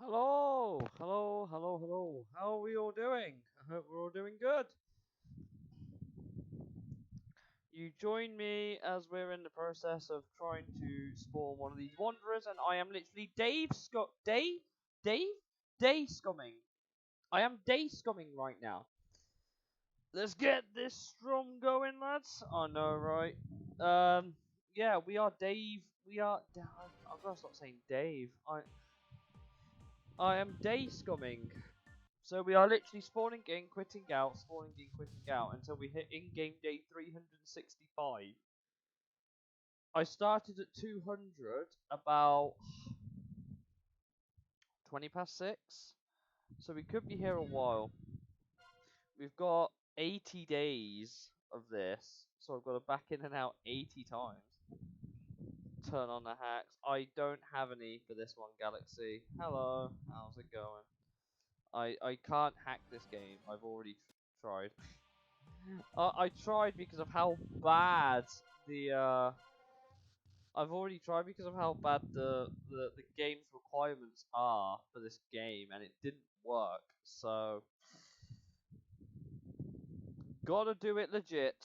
Hello, hello, hello, hello. How are we all doing? I hope we're all doing good. You join me as we're in the process of trying to spawn one of these wanderers, and I am literally day scumming. I am day scumming right now. Let's get this strum going, lads. I know, right? Yeah, we are Dave. I'm gonna stop saying Dave. I am day scumming. So we are literally spawning in, quitting out, spawning in, quitting out until we hit in-game day 365. I started at 200 about 20 past 6, so we could be here a while. We've got 80 days of this, so I've got to back in and out 80 times. Turn on the hacks. I don't have any for this one, Galaxy. Hello, how's it going? I can't hack this game. I've already tried. I tried because of how bad the I've already tried because of how bad the game's requirements are for this game, and it didn't work. So gotta do it legit.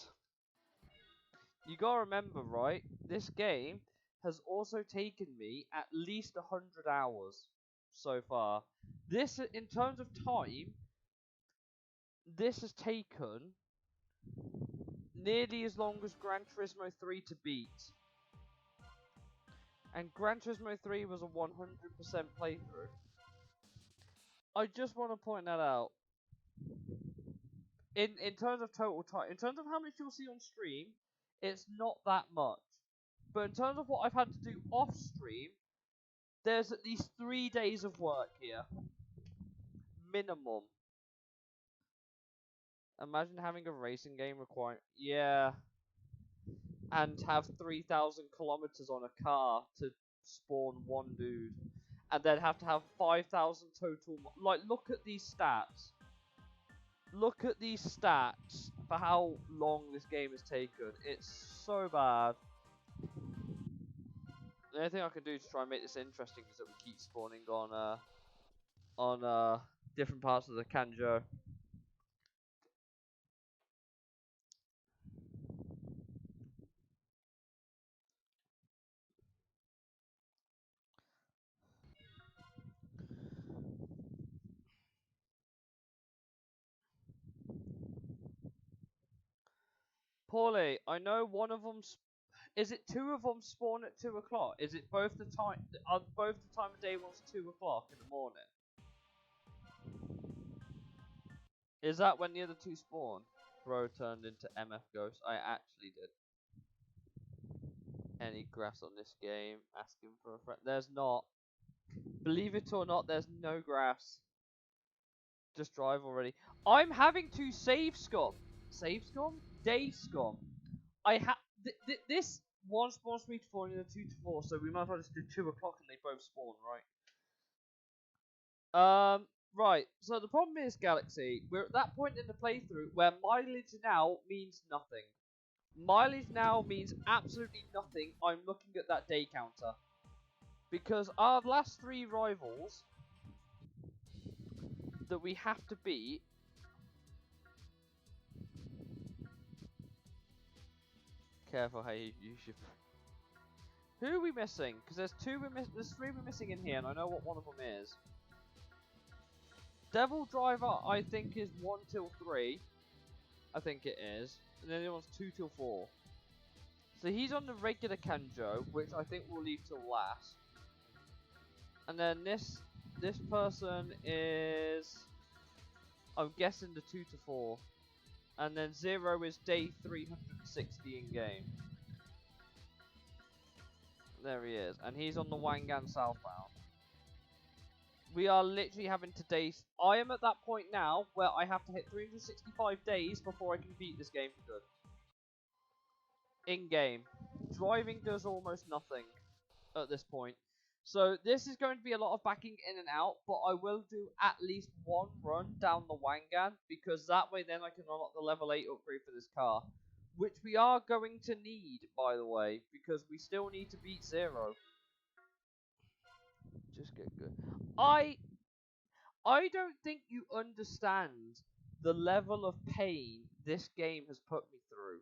You gotta remember, right? This game has also taken me at least 100 hours so far. This, in terms of time, this has taken nearly as long as Gran Turismo 3 to beat. And Gran Turismo 3 was a 100% playthrough. I just want to point that out. In terms of total time, in terms of how much you'll see on stream, it's not that much. But in terms of what I've had to do off stream, there's at least 3 days of work here. Minimum. Imagine having a racing game require and have 3,000 kilometers on a car to spawn one dude. And then have to have 5,000 total. Like, look at these stats. Look at these stats for how long this game has taken. It's so bad. The only thing I can do to try and make this interesting is that we keep spawning on different parts of the Kanjo. Paulie, I know one of them. Is it two of them spawn at 2 o'clock? Is it both the time? Are both the time of day one's 2 o'clock in the morning? Is that when the other two spawn? Bro turned into MF Ghost. I actually did. Any grass on this game? Asking for a friend. There's not. Believe it or not, there's no grass. Just drive already. I'm having to save scum. Save scum? Day scum. I have this one spawns 3 to 4 and the other 2 to 4, so we might as well just do 2 o'clock and they both spawn, right? Right. So the problem is, Galaxy, we're at that point in the playthrough where mileage now means nothing. Mileage now means absolutely nothing. I'm looking at that day counter. Because our last 3 rivals that we have to beat. Careful how you use your. Who are we missing? Because there's 3 we're missing in here, and I know what one of them is. Devil Driver, I think, is 1 till 3. I think it is. And then the other one's 2 till 4. So he's on the regular Kanjo, which I think we'll leave till last. And then this person is, I'm guessing, the 2 to 4. And then 0 is day 360 in game. There he is. And he's on the Wangan southbound. We are literally having to days. I am at that point now where I have to hit 365 days before I can beat this game for good. In game. Driving does almost nothing at this point. So this is going to be a lot of backing in and out, but I will do at least one run down the Wangan, because that way then I can unlock the level 8 upgrade for this car. Which we are going to need, by the way, because we still need to beat 0. Just get good. I don't think you understand the level of pain this game has put me through.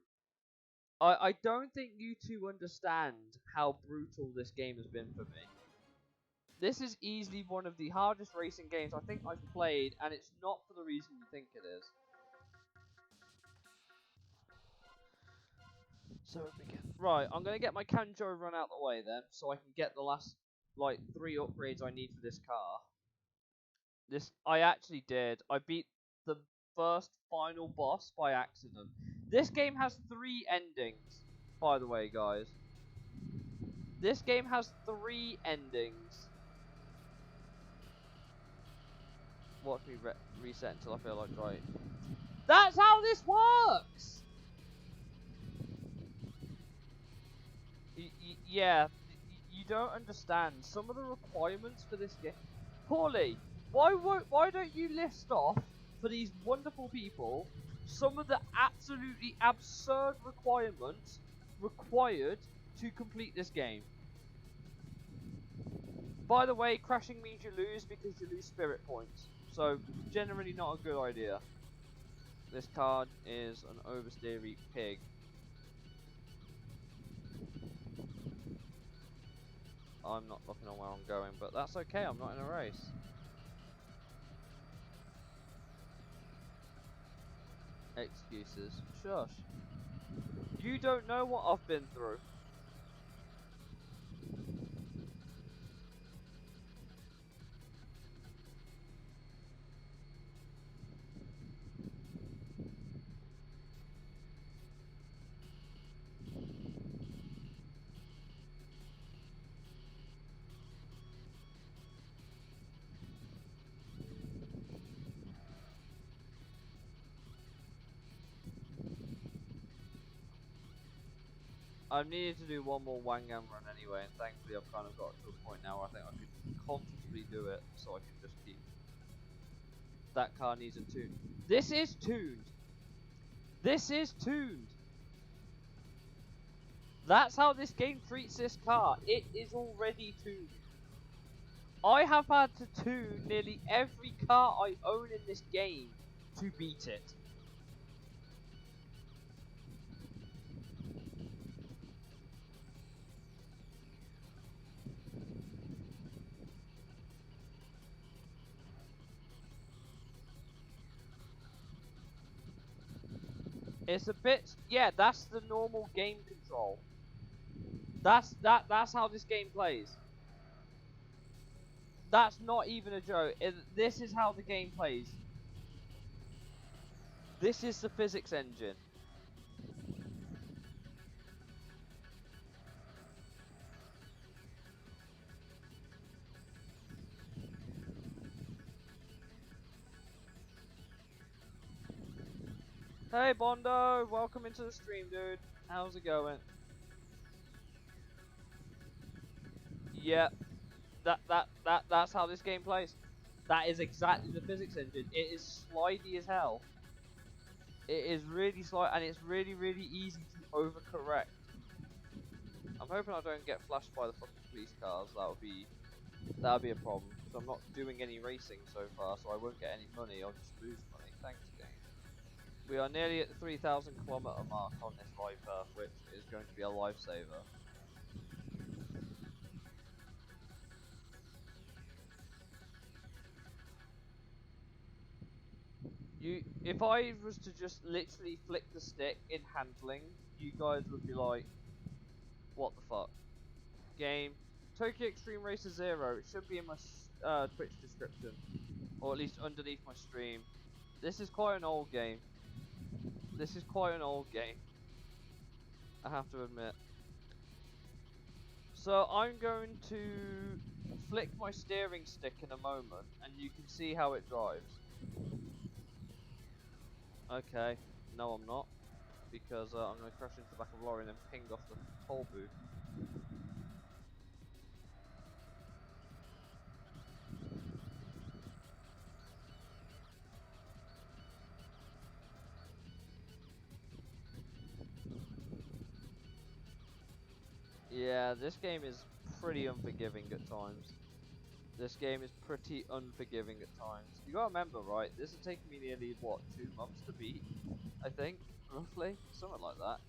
I don't think you two understand how brutal this game has been for me. This is easily one of the hardest racing games I think I've played, and it's not for the reason you think it is. So we begin. Right, I'm gonna get my Kanjo run out the way then, so I can get the last, like, 3 upgrades I need for this car. I actually did. I beat the first final boss by accident. This game has 3 endings, by the way, guys. This game has 3 endings. Watch me reset until I feel like right. That's how this works! Yeah, you don't understand some of the requirements for this game. Paulie, why don't you list off for these wonderful people some of the absolutely absurd requirements required to complete this game? By the way, crashing means you lose because you lose spirit points, so generally not a good idea. This card is an oversteery pig. I'm not looking on where I'm going, but that's okay, I'm not in a race. Excuses. Shush. You don't know what I've been through. I've needed to do one more Wangam run anyway, and thankfully I've kind of got to a point now where I think I could comfortably do it, so I can just keep... That car needs a tune. This is tuned! This is tuned! That's how this game treats this car. It is already tuned. I have had to tune nearly every car I own in this game to beat it. It's a bit, yeah, that's the normal game control. That's how this game plays. That's not even a joke. This is how the game plays. This is the physics engine. Hey Bondo, welcome into the stream, dude. How's it going? Yeah, that's how this game plays. That is exactly the physics engine. It is slidey as hell. It is really slide, and it's really easy to overcorrect. I'm hoping I don't get flashed by the fucking police cars. That would be a problem. Because I'm not doing any racing so far, so I won't get any money. I'll just lose money. Thanks, game. We are nearly at the 3,000 kilometer mark on this Viper, which is going to be a lifesaver. If I was to just literally flick the stick in handling, you guys would be like, what the fuck? Game. Tokyo Xtreme Racer 0. It should be in my Twitch description. Or at least underneath my stream. This is quite an old game. This is quite an old game. I have to admit. So I'm going to flick my steering stick in a moment, and you can see how it drives. Okay, no I'm not, because I'm going to crash into the back of a lorry and then ping off the toll booth. Yeah, this game is pretty unforgiving at times. This game is pretty unforgiving at times. You gotta remember, right? This has taken me nearly, what, 2 months to beat? I think, roughly? Something like that.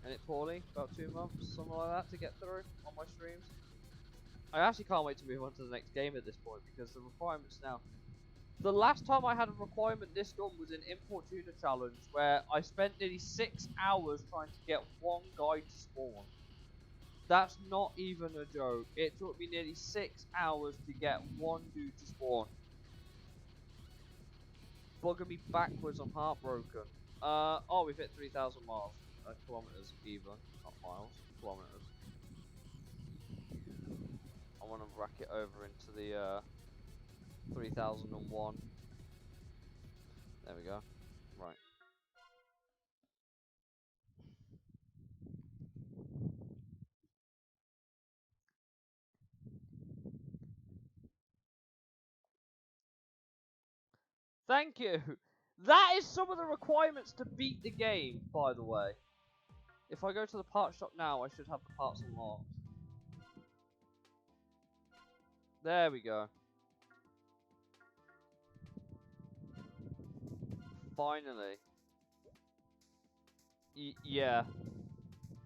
And it poorly, about 2 months, something like that, to get through on my streams. I actually can't wait to move on to the next game at this point, because the requirements now... The last time I had a requirement this done was in Import Tuna Challenge, where I spent nearly 6 hours trying to get one guy to spawn. That's not even a joke. It took me nearly 6 hours to get one dude to spawn. Bugging me backwards, I'm heartbroken. Oh, we've hit 3,000 miles. Kilometers even, not miles, kilometers. I want to rack it over into the 3001. There we go. Right. Thank you! That is some of the requirements to beat the game, by the way. If I go to the parts shop now, I should have the parts unlocked. There we go. Finally. Yeah.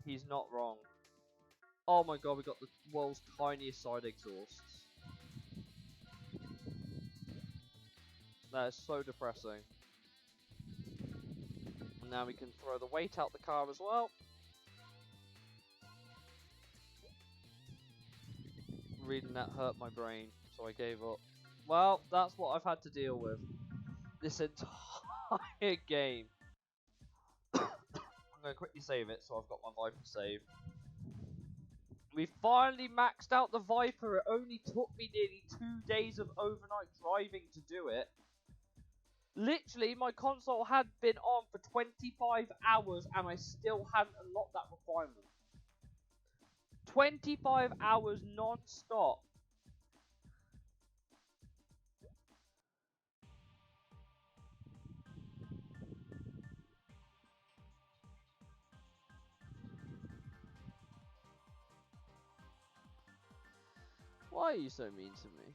He's not wrong. Oh my god, we got the world's tiniest side exhausts. That is so depressing. And now we can throw the weight out the car as well. Reading that hurt my brain, so I gave up. Well, that's what I've had to deal with this entire game. I'm going to quickly save it, so I've got my Viper saved. We finally maxed out the Viper. It only took me nearly 2 days of overnight driving to do it. Literally, my console had been on for 25 hours and I still hadn't unlocked that requirement. 25 hours non-stop. Why are you so mean to me?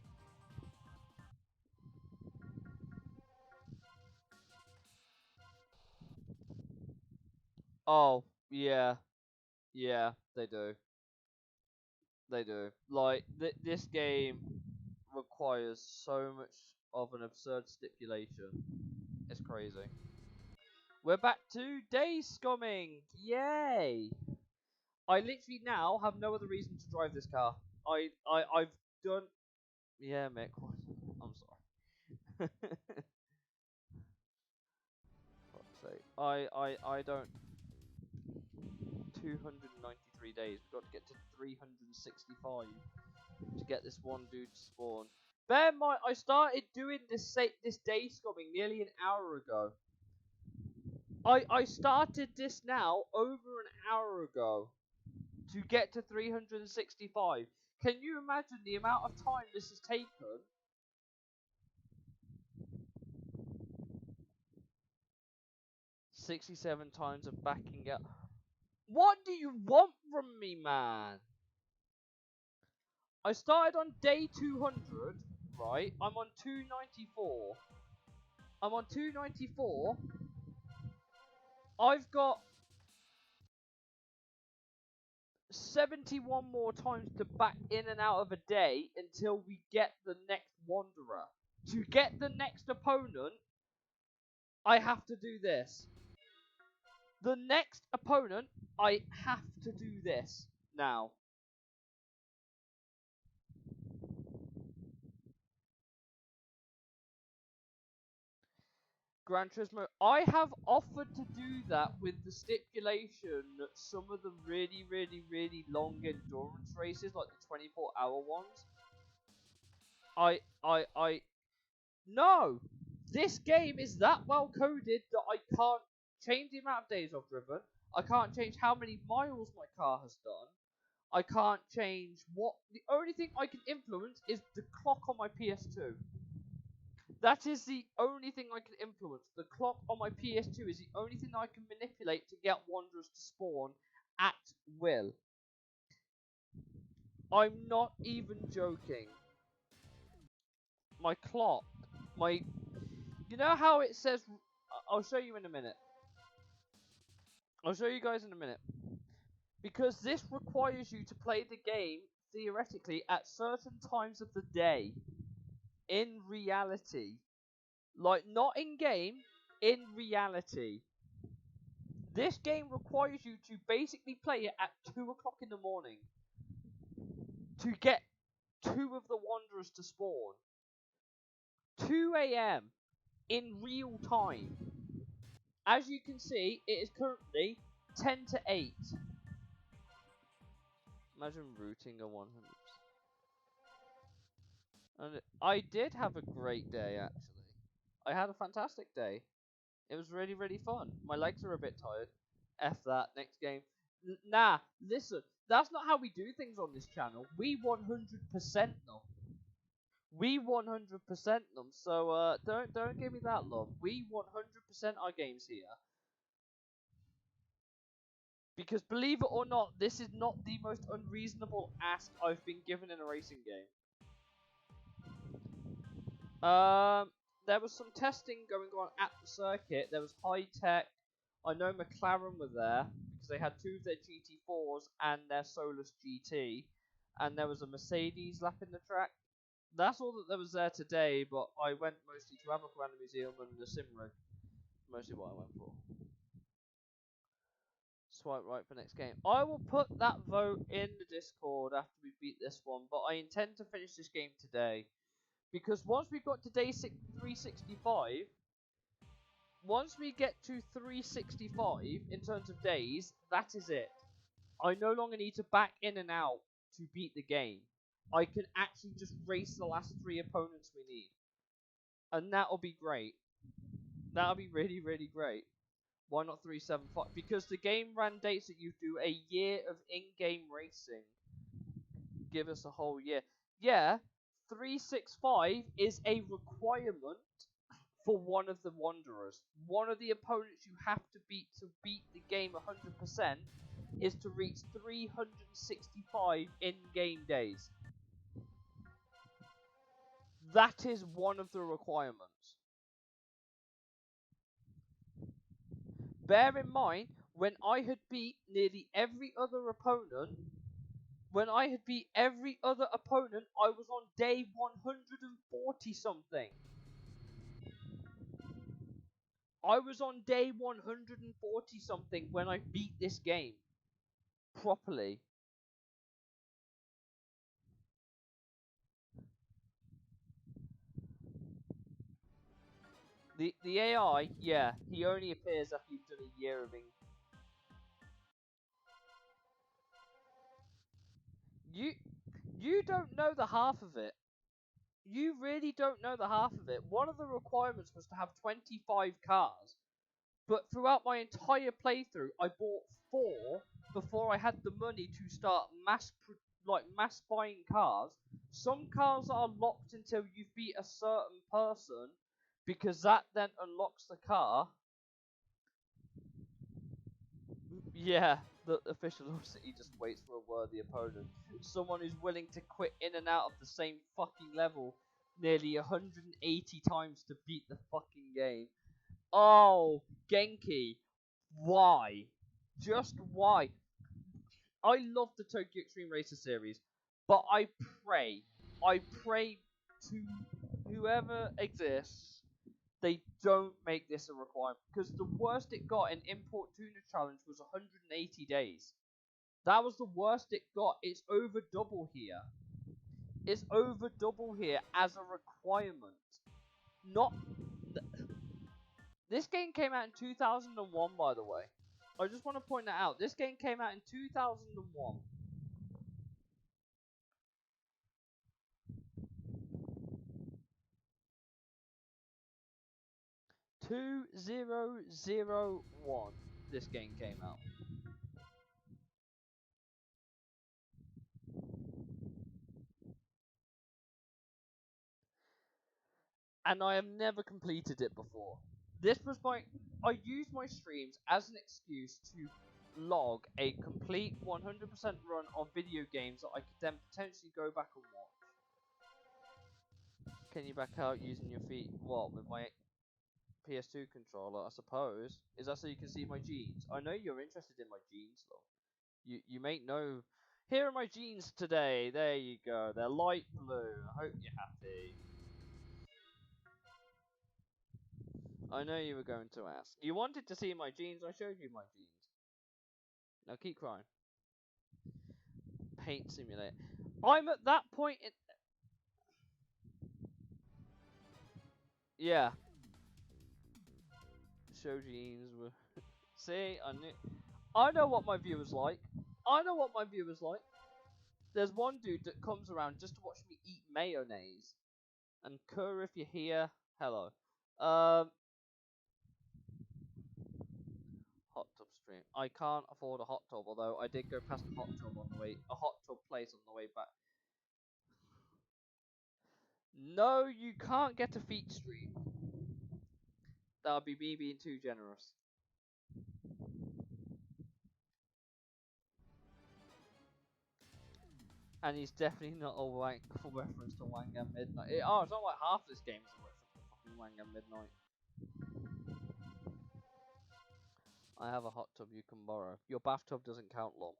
Oh, yeah. Yeah, they do. They do. Like, this game requires so much of an absurd stipulation. It's crazy. We're back to day scumming! Yay! I literally now have no other reason to drive this car. I've done... Yeah, Mick, I'm sorry. Fuck's sake. I don't... 293 days. We've got to get to 365 to get this one dude to spawn. Bear in mind, I started doing this day scumming nearly an hour ago. I started this now over an hour ago to get to 365. Can you imagine the amount of time this has taken? 67 times of backing up. What do you want from me, man? I started on day 200, right? I'm on 294. I'm on 294. I've got 71 more times to back in and out of a day until we get the next Wanderer. To get the next opponent, I have to do this. The next opponent, I have to do this now. Gran Turismo, I have offered to do that with the stipulation that some of the really, really, really long endurance races, like the 24-hour ones, no! This game is that well coded that I can't change the amount of days I've driven. I can't change how many miles my car has done. I can't change what... The only thing I can influence is the clock on my PS2. That is the only thing I can influence. The clock on my PS2 is the only thing I can manipulate to get Wanderers to spawn at will. I'm not even joking. my clock, my, you know how it says, I'll show you in a minute. I'll show you guys in a minute. Because this requires you to play the game, theoretically, at certain times of the day. In reality. Like, not in game, in reality. This game requires you to basically play it at 2 o'clock in the morning. To get 2 of the Wanderers to spawn. 2 AM. In real time. As you can see, it is currently 10 to 8. Imagine rooting a 100%. And I did have a great day, actually. I had a fantastic day. It was really, really fun. My legs are a bit tired. F that, next game. Nah, listen, that's not how we do things on this channel. We 100% them. We 100% them, so don't give me that love. We 100% our games here. Because believe it or not, this is not the most unreasonable ask I've been given in a racing game. There was some testing going on at the circuit. There was high tech. I know McLaren were there because they had 2 of their GT4s and their Solus GT, and there was a Mercedes lapping the track. That's all that there was there today, but I went mostly to Hamilton Random Museum and the sim rig. Mostly what I went for. Swipe right for next game. I will put that vote in the Discord after we beat this one, but I intend to finish this game today. Because once we got to day 365, once we get to 365 in terms of days, that is it. I no longer need to back in and out to beat the game. I can actually just race the last 3 opponents we need. And that'll be great. That'll be really, really great. Why not 375? Because the game mandates that you do a year of in-game racing. Give us a whole year. Yeah, 365 is a requirement for one of the Wanderers. One of the opponents you have to beat the game 100% is to reach 365 in-game days. That is one of the requirements. Bear in mind, when I had beat nearly every other opponent, I was on day 140 something. I was on day 140 something when I beat this game properly. The AI, yeah, he only appears after you've done a year of You don't know the half of it. You really don't know the half of it. One of the requirements was to have 25 cars. But throughout my entire playthrough, I bought 4 before I had the money to start mass buying cars. Some cars are locked until you beat a certain person, because that then unlocks the car. Yeah, the official city just waits for a worthy opponent. Someone who's willing to quit in and out of the same fucking level nearly 180 times to beat the fucking game. Oh, Genki, why? Just why? I love the Tokyo Xtreme Racer series, but I pray to whoever exists, they don't make this a requirement. Because the worst it got in Import Tuna Challenge was 180 days. That was the worst it got. It's over double here. It's over double here as a requirement. Not... This game came out in 2001, by the way. I just want to point that out. This game came out in 2001. (2001). This game came out. And I have never completed it before. I used my streams as an excuse to log a complete 100% run of video games that I could then potentially go back and watch. Can you back out using your feet? What, with my PS2 controller, I suppose. Is that so you can see my jeans? I know you're interested in my jeans, though. You may know. Here are my jeans today. There you go. They're light blue. I hope you're happy. I know you were going to ask. You wanted to see my jeans. I showed you my jeans. Now keep crying. Paint simulator. I'm at that point in. Yeah. Show jeans. See, I knew. I know what my viewers like. I know what my viewers like. There's one dude that comes around just to watch me eat mayonnaise. And Kerr, if you're here, hello. Hot tub stream. I can't afford a hot tub, although I did go past a hot tub on the way, a hot tub place on the way back. No, you can't get a feet stream. That would be me being too generous. And he's definitely not a full reference to Wanga Midnight. It's not like half this game is a reference to fucking Wanga Midnight. I have a hot tub you can borrow. Your bathtub doesn't count, lol.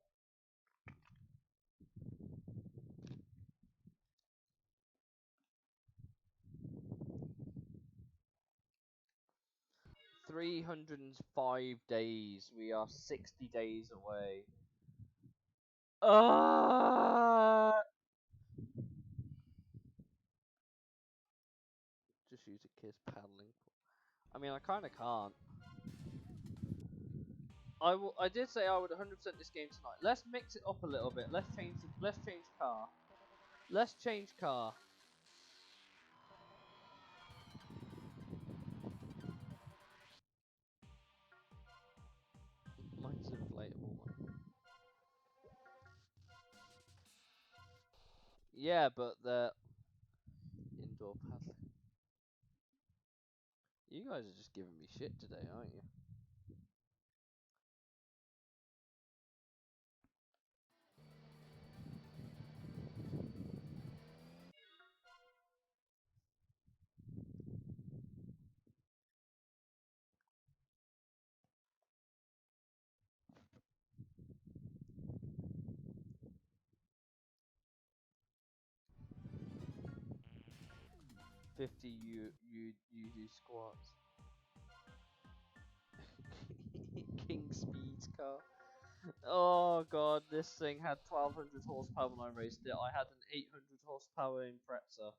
305 days. We are 60 days away. Just use a kiss paddling. I mean, I kind of can't. I did say I would 100% this game tonight. Let's mix it up a little bit. Let's change car. Let's change car. Mine's an inflatable one. Yeah, but the indoor paddling. You guys are just giving me shit today, aren't you? You do squats. King Speed's car. Oh god, this thing had 1200 horsepower when I raced it. I had an 800 horsepower Impreza.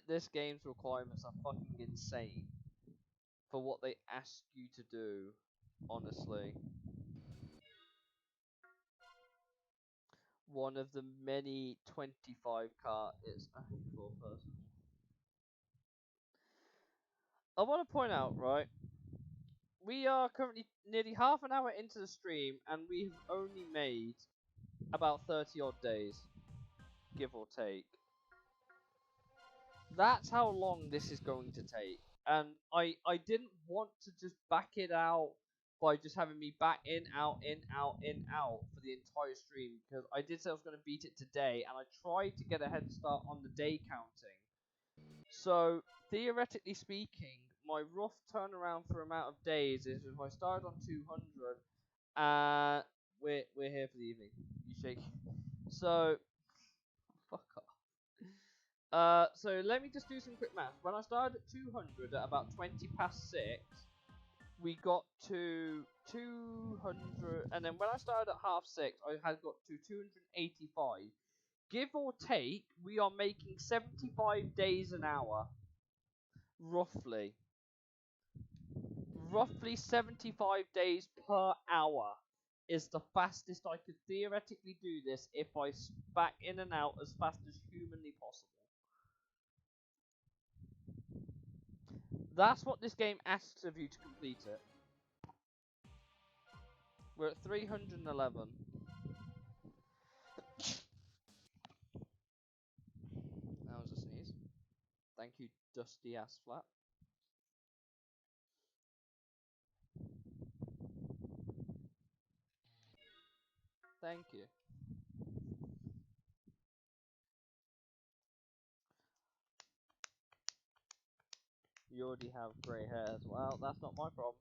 This game's requirements are fucking insane for what they ask you to do. Honestly, one of the many 25 car is only for personal. I want to point out, right? We are currently nearly half an hour into the stream, and we've only made about 30 odd days, give or take. That's how long this is going to take. And I didn't want to just back it out by just having me back in, out, in, out, in, out for the entire stream, because I did say I was going to beat it today, and I tried to get a head start on the day counting. So, theoretically speaking, my rough turnaround for amount of days is if I started on 200, we're here for the evening. You shake. So, fuck off. So let me just do some quick math. When I started at 200 at about 20 past 6, we got to 200, and then when I started at half 6, I had got to 285. Give or take, we are making 75 days an hour. Roughly. Roughly 75 days per hour is the fastest I could theoretically do this if I back in and out as fast as humanly possible. That's what this game asks of you to complete it. We're at 311. That was a sneeze. Thank you, Dusty Ass Flat. Thank you. You already have grey hairs. Well, that's not my problem.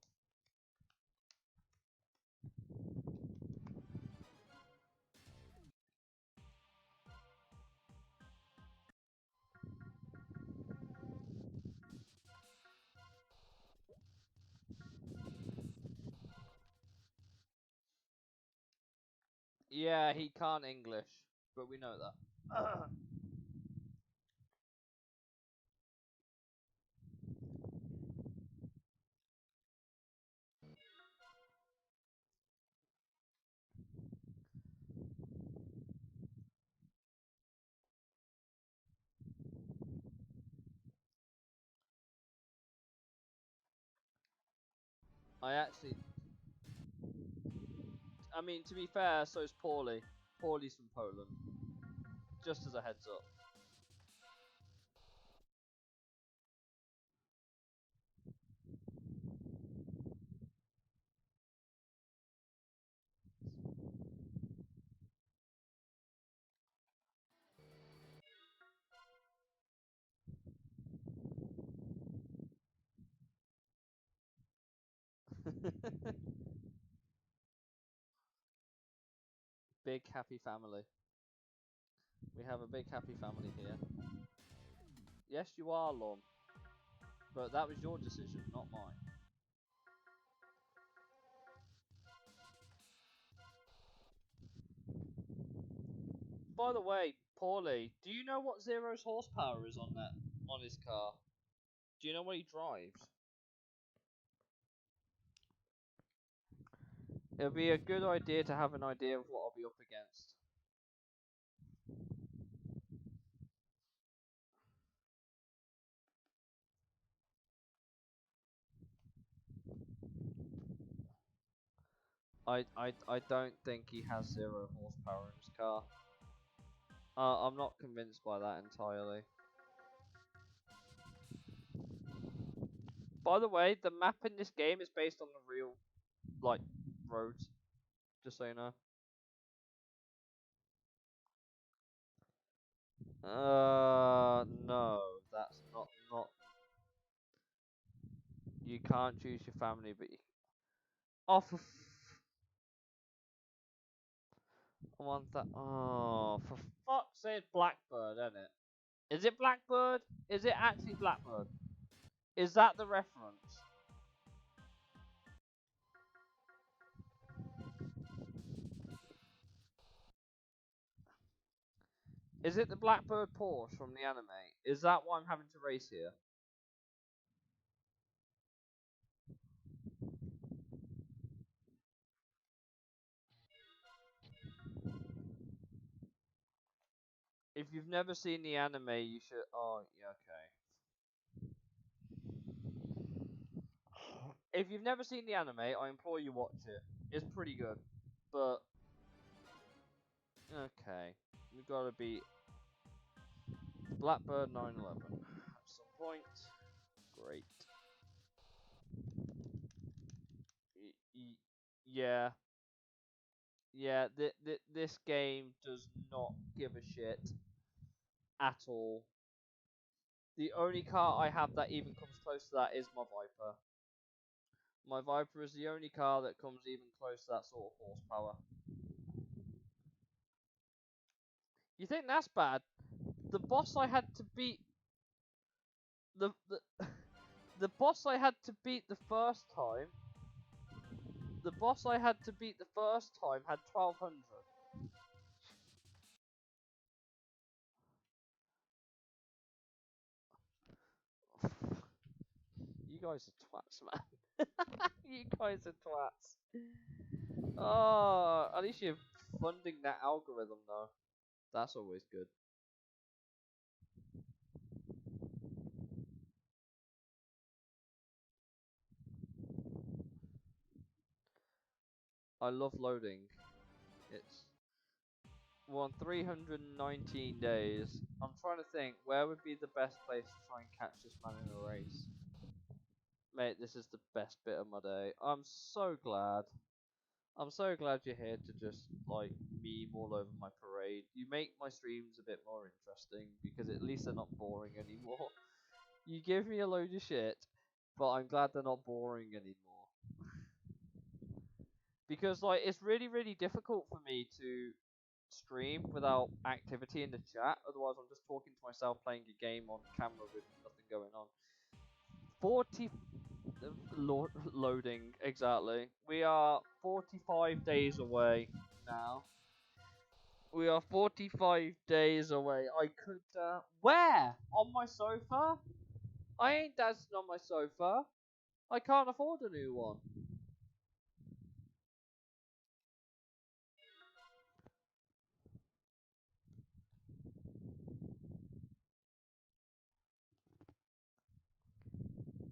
Yeah, he can't English, but we know that. I mean, to be fair, so is Paulie. Paulie's from Poland. Just as a heads up. Big happy family. We have a big happy family here. Yes, you are, Lon. But that was your decision, not mine. By the way, Paulie, do you know what Zero's horsepower is on his car? Do you know what he drives? It'll be a good idea to have an idea of what I'll be up against. I don't think he has 0 horsepower in his car. I'm not convinced by that entirely. By the way, the map in this game is based on the real, like, roads. Just so you know. No, that's not. You can't choose your family, but you. Oh, I want that. Oh, for fuck's sake, Blackbird, isn't it? Is it Blackbird? Is it actually Blackbird? Is that the reference? Is it the Blackbird Porsche from the anime? Is that why I'm having to race here? If you've never seen the anime, you should. Oh, yeah, okay. If you've never seen the anime, I implore you watch it. It's pretty good, but okay, we gotta beat Blackbird 911 at some point. Great. Yeah, yeah. This game does not give a shit at all. The only car I have that even comes close to that is my Viper. My Viper is the only car that comes even close to that sort of horsepower. You think that's bad? The boss I had to beat the the boss I had to beat the first time. The boss I had to beat the first time had 1200. You guys are twats, man. You guys are twats. Oh, at least you're funding that algorithm, though. That's always good. I love loading. It's we're on 319 days. I'm trying to think where would be the best place to try and catch this man in a race. Mate, this is the best bit of my day. I'm so glad. I'm so glad you're here to just like meme all over my parade. You make my streams a bit more interesting because at least they're not boring anymore. You give me a load of shit but I'm glad they're not boring anymore. Because like it's really difficult for me to stream without activity in the chat. Otherwise, I'm just talking to myself playing a game on camera with nothing going on. 40 loading exactly. We are 45 days away now. We are 45 days away. I could where? On my sofa? I ain't dancing on my sofa. I can't afford a new one.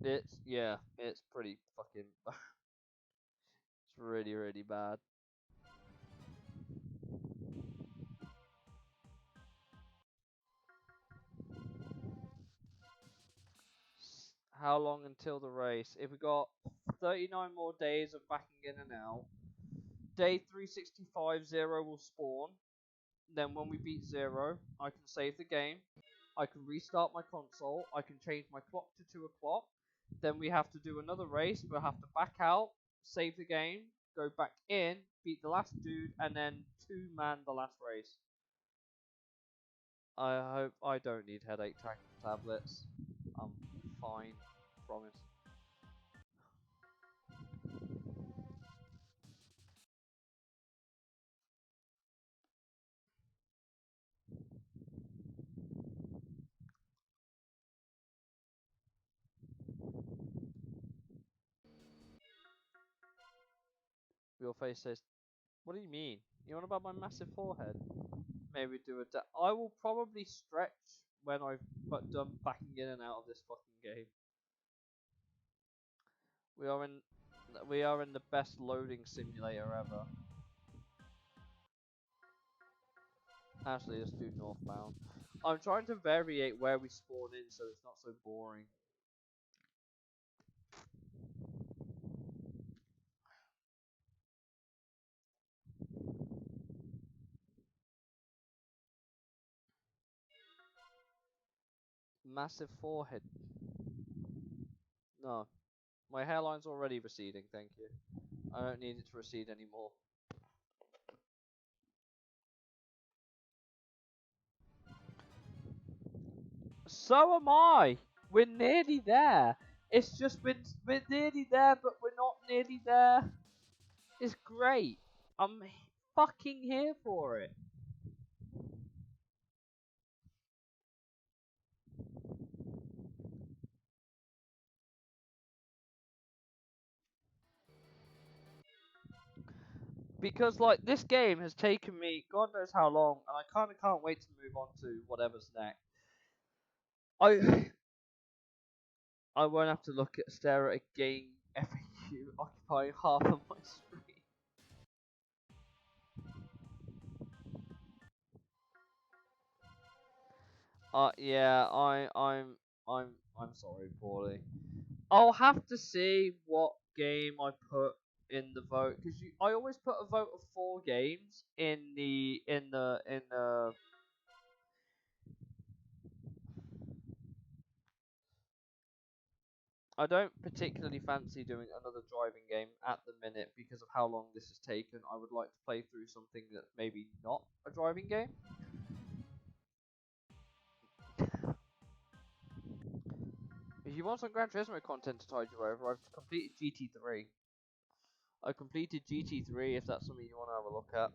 It's pretty fucking it's really bad. How long until the race? If we got 39 more days of backing in and out, day 365 zero will spawn. Then when we beat zero, I can save the game. I can restart my console. I can change my clock to 2 o'clock. Then we have to do another race. We'll have to back out, save the game, go back in, beat the last dude, and then two-man the last race. I hope I don't need headache tablets. I'm fine, promise. Your face says, "What do you mean? You want about my massive forehead?" Maybe do a. I will probably stretch when I've done backing in and out of this fucking game. We are in. We are in the best loading simulator ever. Actually, let's do northbound. I'm trying to variate where we spawn in so it's not so boring. Massive forehead. No. My hairline's already receding, thank you. I don't need it to recede anymore. So am I! We're nearly there! It's just we're nearly there, but we're not nearly there. It's great. I'm fucking here for it. Because like this game has taken me God knows how long, and I kind of can't wait to move on to whatever's next. I I won't have to stare at a game FAQ occupying half of my screen. Yeah, I'm sorry, Paulie. I'll have to see what game I put in the vote because I always put a vote of 4 games in the. I don't particularly fancy doing another driving game at the minute because of how long this has taken. I would like to play through something that maybe not a driving game. If you want some Gran Turismo content to tide you over, I've completed GT3. I completed GT3 if that's something you want to have a look at.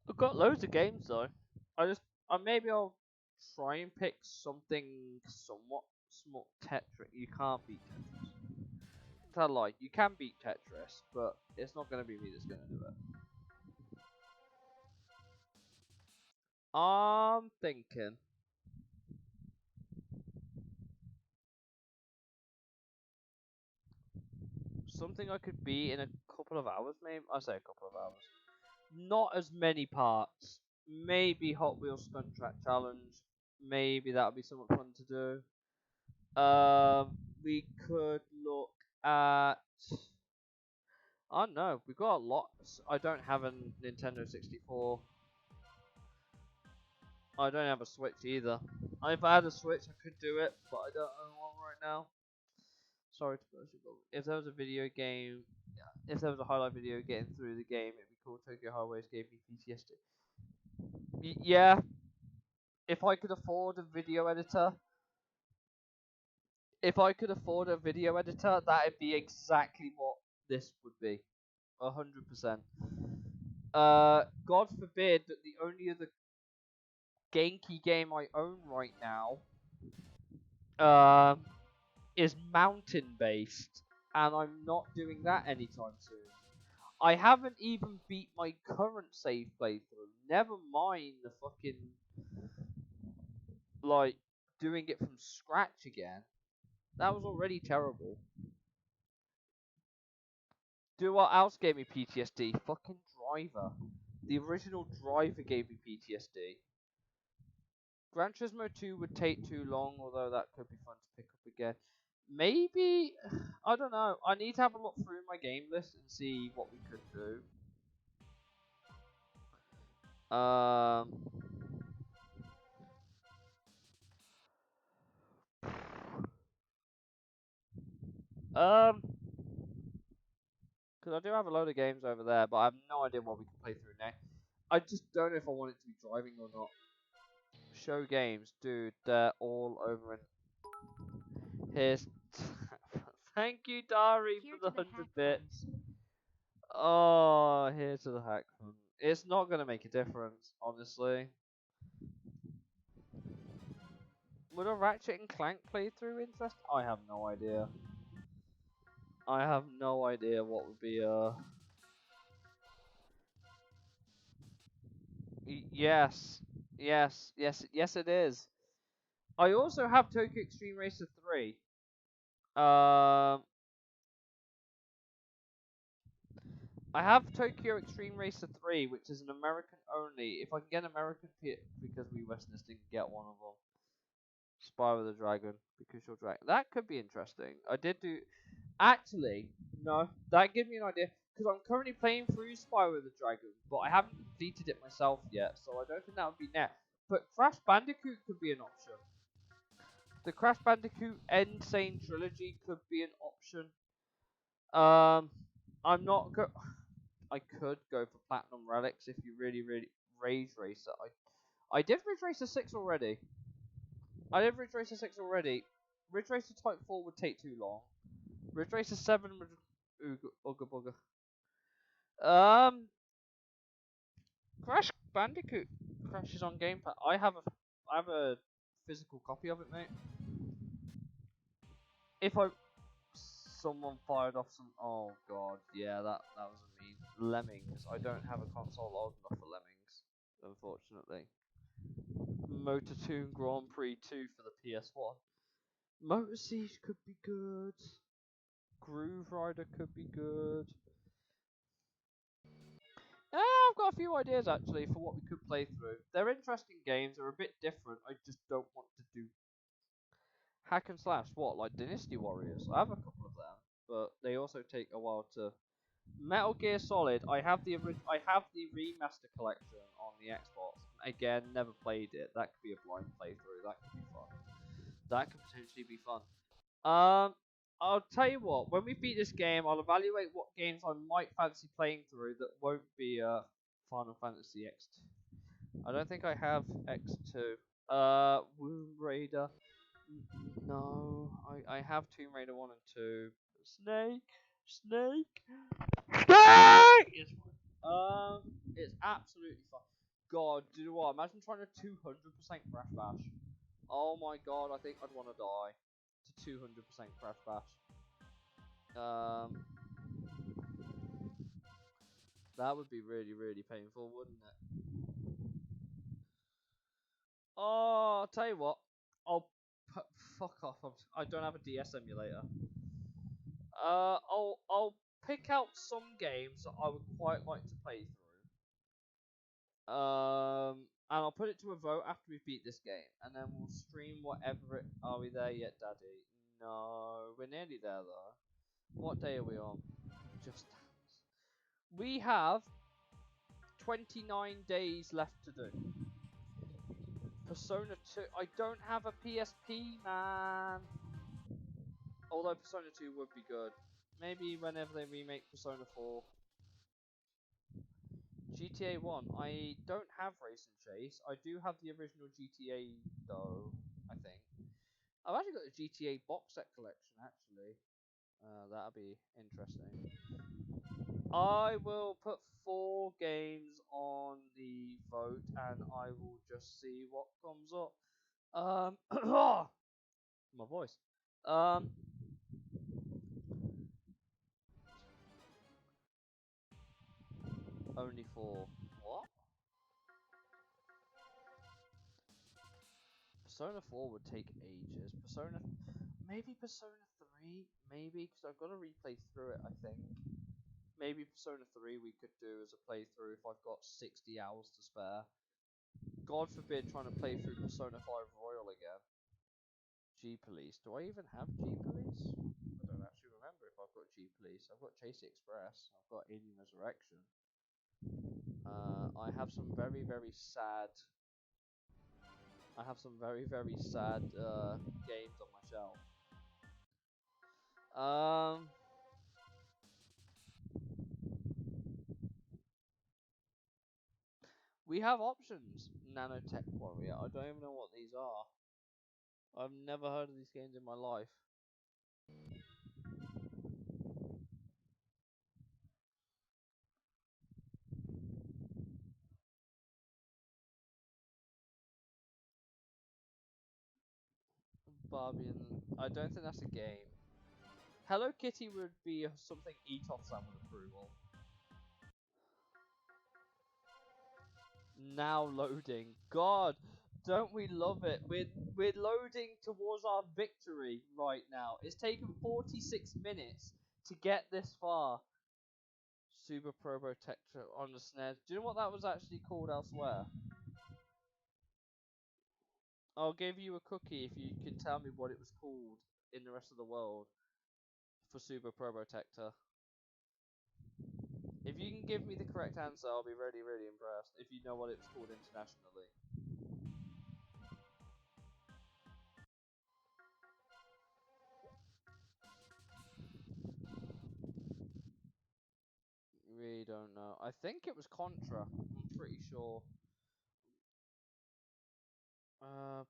I've got loads of games though. Maybe I'll try and pick something somewhat small. Tetris. You can't beat Tetris. Tell a lie. You can beat Tetris, but it's not going to be me that's going to do it. I'm thinking something I could beat in a couple of hours, maybe. I say a couple of hours. Not as many parts. Maybe Hot Wheels Stunt Track Challenge. Maybe that would be something fun to do. we could look at. I don't know. We've got a lot. I don't have a Nintendo 64. I don't have a Switch either. If I had a Switch, I could do it, but I don't own one right now. Sorry to burst your bubble. If there was a video game, if there was a highlight video getting through the game, it'd be cool. Tokyo Highways gave me PTSD. Yeah, if I could afford a video editor, that'd be exactly what this would be. 100%. God forbid that the only other Genki game I own right now, is mountain based, and I'm not doing that anytime soon. I haven't even beat my current save playthrough. Never mind the fucking like doing it from scratch again. That was already terrible. Do what else gave me PTSD? Fucking Driver. The original Driver gave me PTSD. Gran Turismo 2 would take too long, although that could be fun to pick up again. Maybe, I don't know. I need to have a look through my game list and see what we could do. Because I do have a load of games over there, but I have no idea what we can play through next. I just don't know if I want it to be driving or not. Show games, dude, they're all over it. Here's. Thank you, Dari, for the 100 bits. Oh, here's to the hack hunt. It's not going to make a difference, honestly. Would a Ratchet and Clank playthrough interest? I have no idea. I have no idea what would be yes, it is. I also have Tokyo Extreme Racer 3. I have Tokyo Extreme Racer 3, which is an American only. If I can get an American because we Westerners didn't get one of them. Spyro the Dragon, because you're dragon. That could be interesting. I did do. Actually, no, that gives me an idea. Because I'm currently playing through Spyro the Dragon, but I haven't completed it myself yet, so I don't think that would be net. But Crash Bandicoot could be an option. The Crash Bandicoot Insane Trilogy could be an option. I'm not go. I could go for Platinum Relics if you really Ridge Racer. I did Ridge Racer 6 already. Ridge Racer Type 4 would take too long. Ridge Racer 7 would. Ooga booga. Crash Bandicoot crashes on Game Pass. I have a physical copy of it, mate. If someone fired off some. Oh god, yeah, that was a mean. Lemmings. I don't have a console old enough for Lemmings, unfortunately. Motor 2 Grand Prix 2 for the PS1. Motor Siege could be good. Groove Rider could be good. I've got a few ideas actually for what we could play through. They're interesting games. They're a bit different. I just don't want to do hack and slash. What, like Dynasty Warriors? I have a couple of them, but they also take a while to. Metal Gear Solid. I have the remaster collection on the Xbox. Again, never played it. That could be a blind playthrough. That could be fun. That could potentially be fun. I'll tell you what. When we beat this game, I'll evaluate what games I might fancy playing through that won't be Final Fantasy X2. I don't think I have X2. Womb Raider. No, I have Tomb Raider 1 and 2. Snake. It's absolutely fun. God, do you know what? Imagine trying to 200% Crash Bash. Oh my god, I think I'd want to die to 200% Crash Bash. That would be really painful, wouldn't it? Oh, I'll tell you what. Fuck off. I don't have a DS emulator. I'll pick out some games that I would quite like to play through. And I'll put it to a vote after we beat this game, and then we'll stream whatever it. Are we there yet, Daddy? No, we're nearly there though. What day are we on? Just Dance. We have 29 days left to do. Persona 2. I don't have a PSP, man. Although Persona 2 would be good. Maybe whenever they remake Persona 4. GTA 1. I don't have Race and Chase. I do have the original GTA though, I think. I've actually got the GTA box set collection actually. That'll be interesting. I will put 4 games on the vote and I will just see what comes up. My voice. Only 4. What? Persona 4 would take ages. Maybe Persona 3? Maybe, because I've got to replay through it, I think. Maybe Persona 3 we could do as a playthrough if I've got 60 hours to spare. God forbid trying to play through Persona 5 Royal again. G-Police. Do I even have G-Police? I don't actually remember if I've got G-Police. I've got Chase Express. I've got Alien Resurrection. I have some very, very sad... I have some very, very sad games on my shelf. We have options. Nanotech Warrior. I don't even know what these are. I've never heard of these games in my life. Barbie and... I don't think that's a game. Hello Kitty would be something Ethos-san would approval. Now loading. God, don't we love it? We're loading towards our victory right now. It's taken 46 minutes to get this far. Super Pro Protector on the SNES. Do you know what that was actually called elsewhere? I'll give you a cookie if you can tell me what it was called in the rest of the world for Super Pro Protector. If you can give me the correct answer, I'll be really, really impressed. If you know what it's called internationally. Really don't know. I think it was Contra. I'm pretty sure. Uh,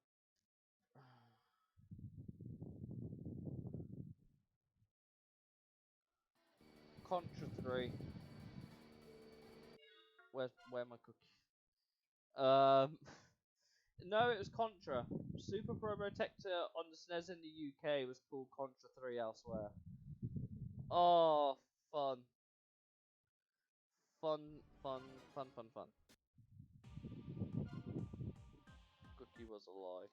Contra 3. Where my cookie? No, it was Contra. Super Pro Protector on the SNES in the UK was called Contra 3 elsewhere. Oh, fun. Fun, fun, fun, fun, fun. Cookie was a lie.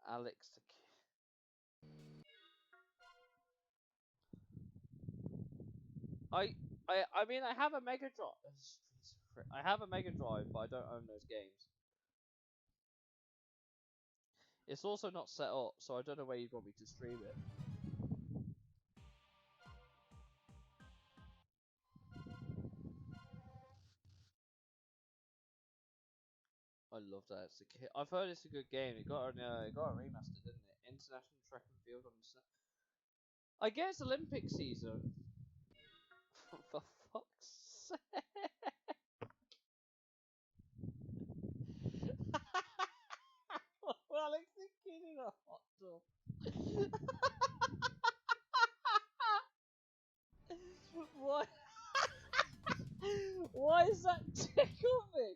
Alex the Kid. I mean, I have a Mega Drive. I have a Mega Drive, but I don't own those games. It's also not set up, so I don't know where you'd want me to stream it. I love that. It's a kid. I've heard it's a good game. It got a remaster, didn't it? International Track and Field on the. I guess Olympic season. For fuck's sake. Alex the Kid in a hot tub. What? Why is that tickle me?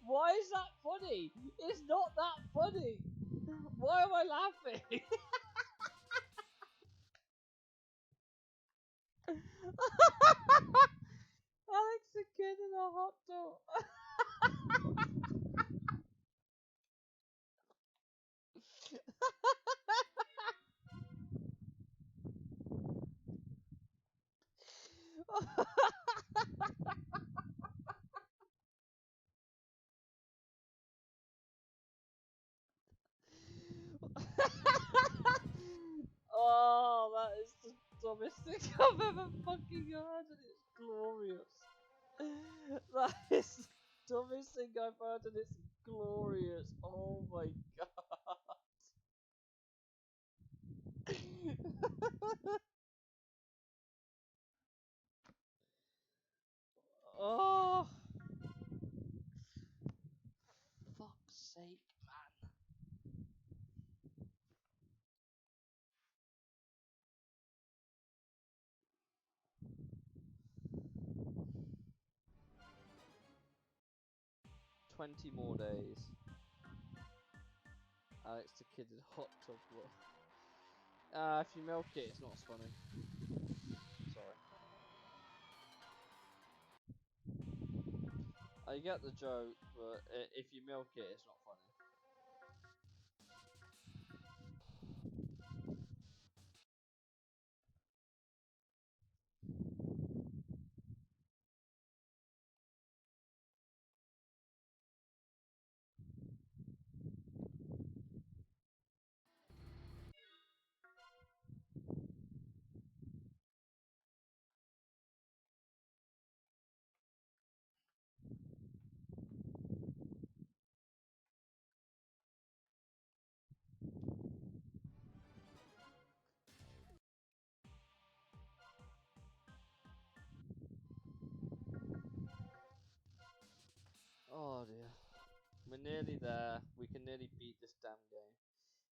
Why is that funny? It's not that funny. Why am I laughing? Alex the Kid in a hot tub. dumbest thing I've ever fucking heard, and it's glorious. That is the dumbest thing I've heard, and it's glorious. Oh my god. Oh, fuck's sake, man. 20 more days. Alex the Kid in hot tub. If you milk it, it's not as funny. Sorry. I get the joke, but if you milk it, it's not funny. Oh dear. We're nearly there. We can nearly beat this damn game.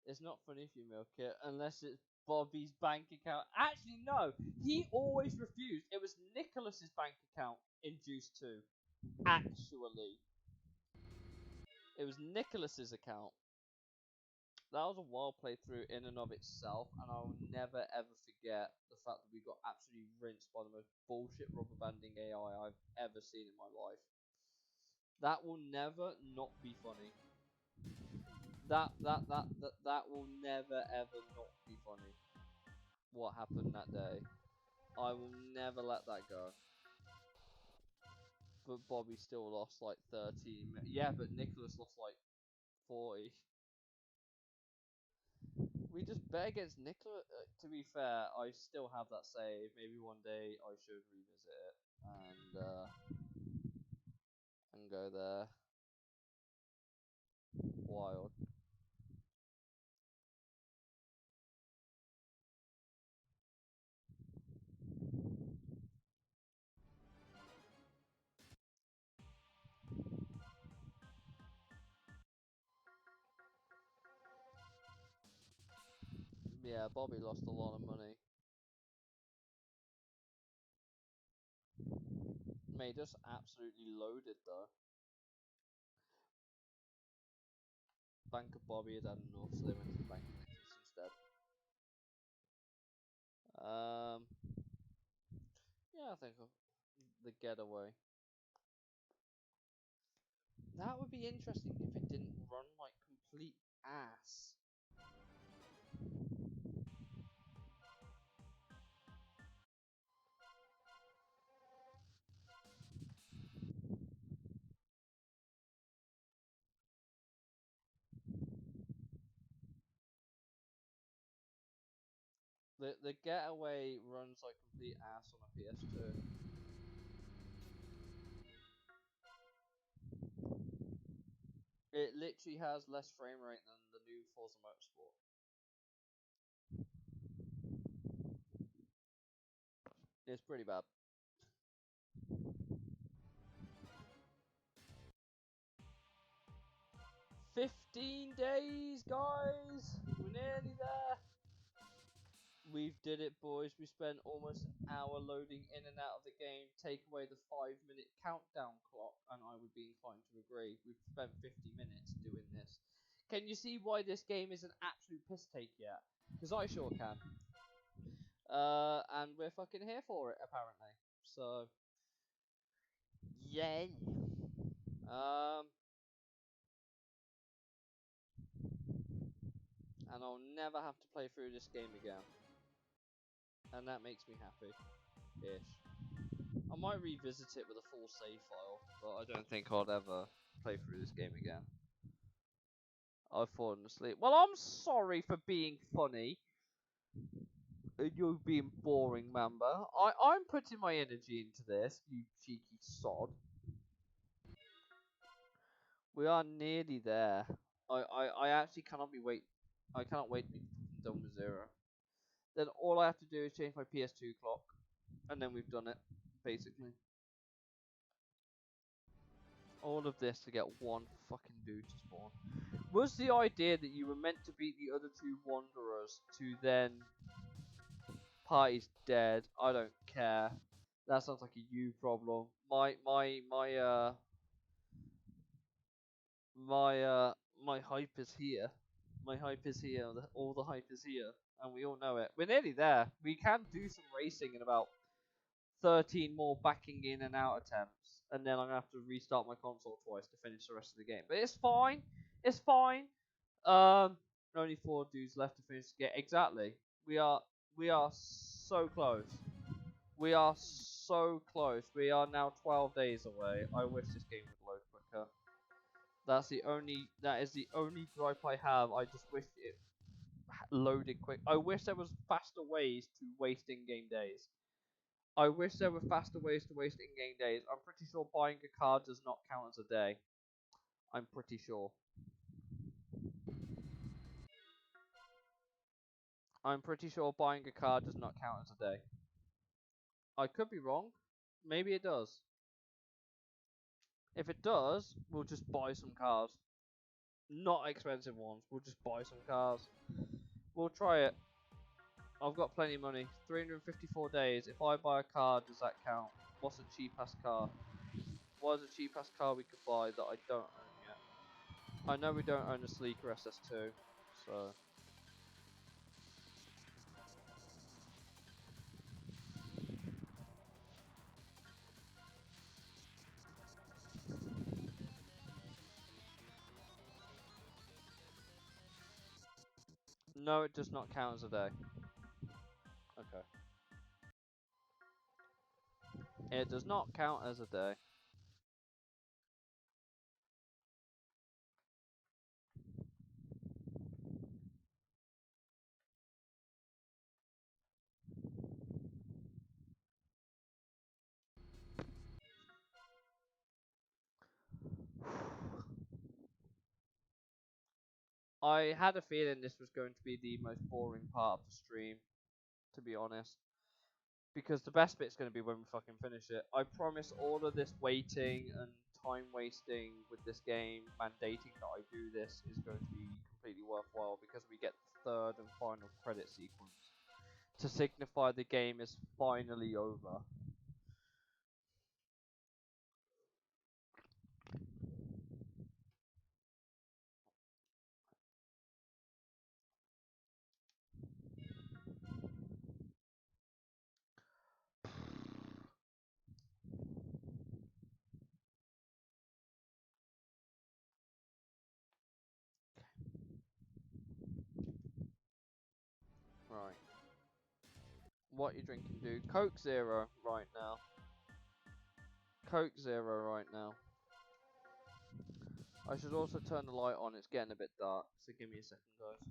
It's not funny if you milk it, unless it's Bobby's bank account. Actually, no. He always refused. It was Nicholas's bank account in Juice 2. Actually. It was Nicholas's account. That was a wild playthrough in and of itself, and I will never ever forget the fact that we got absolutely rinsed by the most bullshit rubber banding AI I've ever seen in my life. That will never not be funny. That will never ever not be funny. What happened that day? I will never let that go. But Bobby still lost like 13. Yeah, but Nicholas lost like 40. We just bet against Nicholas. To be fair, I still have that save. Maybe one day I should revisit it and go there. Wild. Yeah, Bobby lost a lot of money. Made us absolutely loaded though. Bank of Bobby had had enough, so they went to the Bank of Nicholas instead. Yeah, I think of the getaway. That would be interesting if it didn't run like complete ass. The getaway runs like complete ass on a PS2. It literally has less frame rate than the new Forza Motorsport. It's pretty bad. 15 days, guys! We're nearly there! We've did it, boys. We spent almost an hour loading in and out of the game. Take away the 5-minute countdown clock, and I would be inclined to agree. We've spent 50 minutes doing this. Can you see why this game is an absolute piss take yet? Because I sure can. And we're fucking here for it, apparently. So, yay. And I'll never have to play through this game again. And that makes me happy-ish. I might revisit it with a full save file, but I don't think I'll ever play through this game again. I've fallen asleep. Well, I'm sorry for being funny. You're being boring, Mamba. I'm putting my energy into this, you cheeky sod. We are nearly there. I actually cannot be wait. I cannot wait to be done with 0. Then all I have to do is change my PS2 clock, and then we've done it, basically. All of this to get one fucking dude to spawn. Was the idea that you were meant to beat the other 2 wanderers to then party's dead? I don't care. That sounds like a you problem. My hype is here. My hype is here. All the hype is here, and we all know it. We're nearly there. We can do some racing in about 13 more backing in and out attempts, and then I'm gonna have to restart my console twice to finish the rest of the game. But it's fine. It's fine. Only 4 dudes left to finish the game. Exactly. We are so close. We are so close. We are now 12 days away. I wish this game would load quicker. That is the only gripe I have. I just wish it loaded quick. I wish there was faster ways to waste in-game days. I wish there were faster ways to waste in-game days. I'm pretty sure buying a car does not count as a day. I'm pretty sure. I'm pretty sure buying a car does not count as a day. I could be wrong. Maybe it does. If it does, we'll just buy some cars. Not expensive ones. We'll just buy some cars. We'll try it. I've got plenty of money. 354 days. If I buy a car, does that count? What's the cheapest car? What is the cheapest car we could buy that I don't own yet? I know we don't own a sleeker SS2, so... No, it does not count as a day. Okay. It does not count as a day. I had a feeling this was going to be the most boring part of the stream, to be honest. Because the best bit's going to be when we fucking finish it. I promise all of this waiting and time wasting with this game, mandating that I do this, is going to be completely worthwhile because we get the third and final credit sequence to signify the game is finally over. Right. What you drinking, dude? Coke Zero right now. Coke Zero right now. I should also turn the light on. It's getting a bit dark, so give me a second, guys.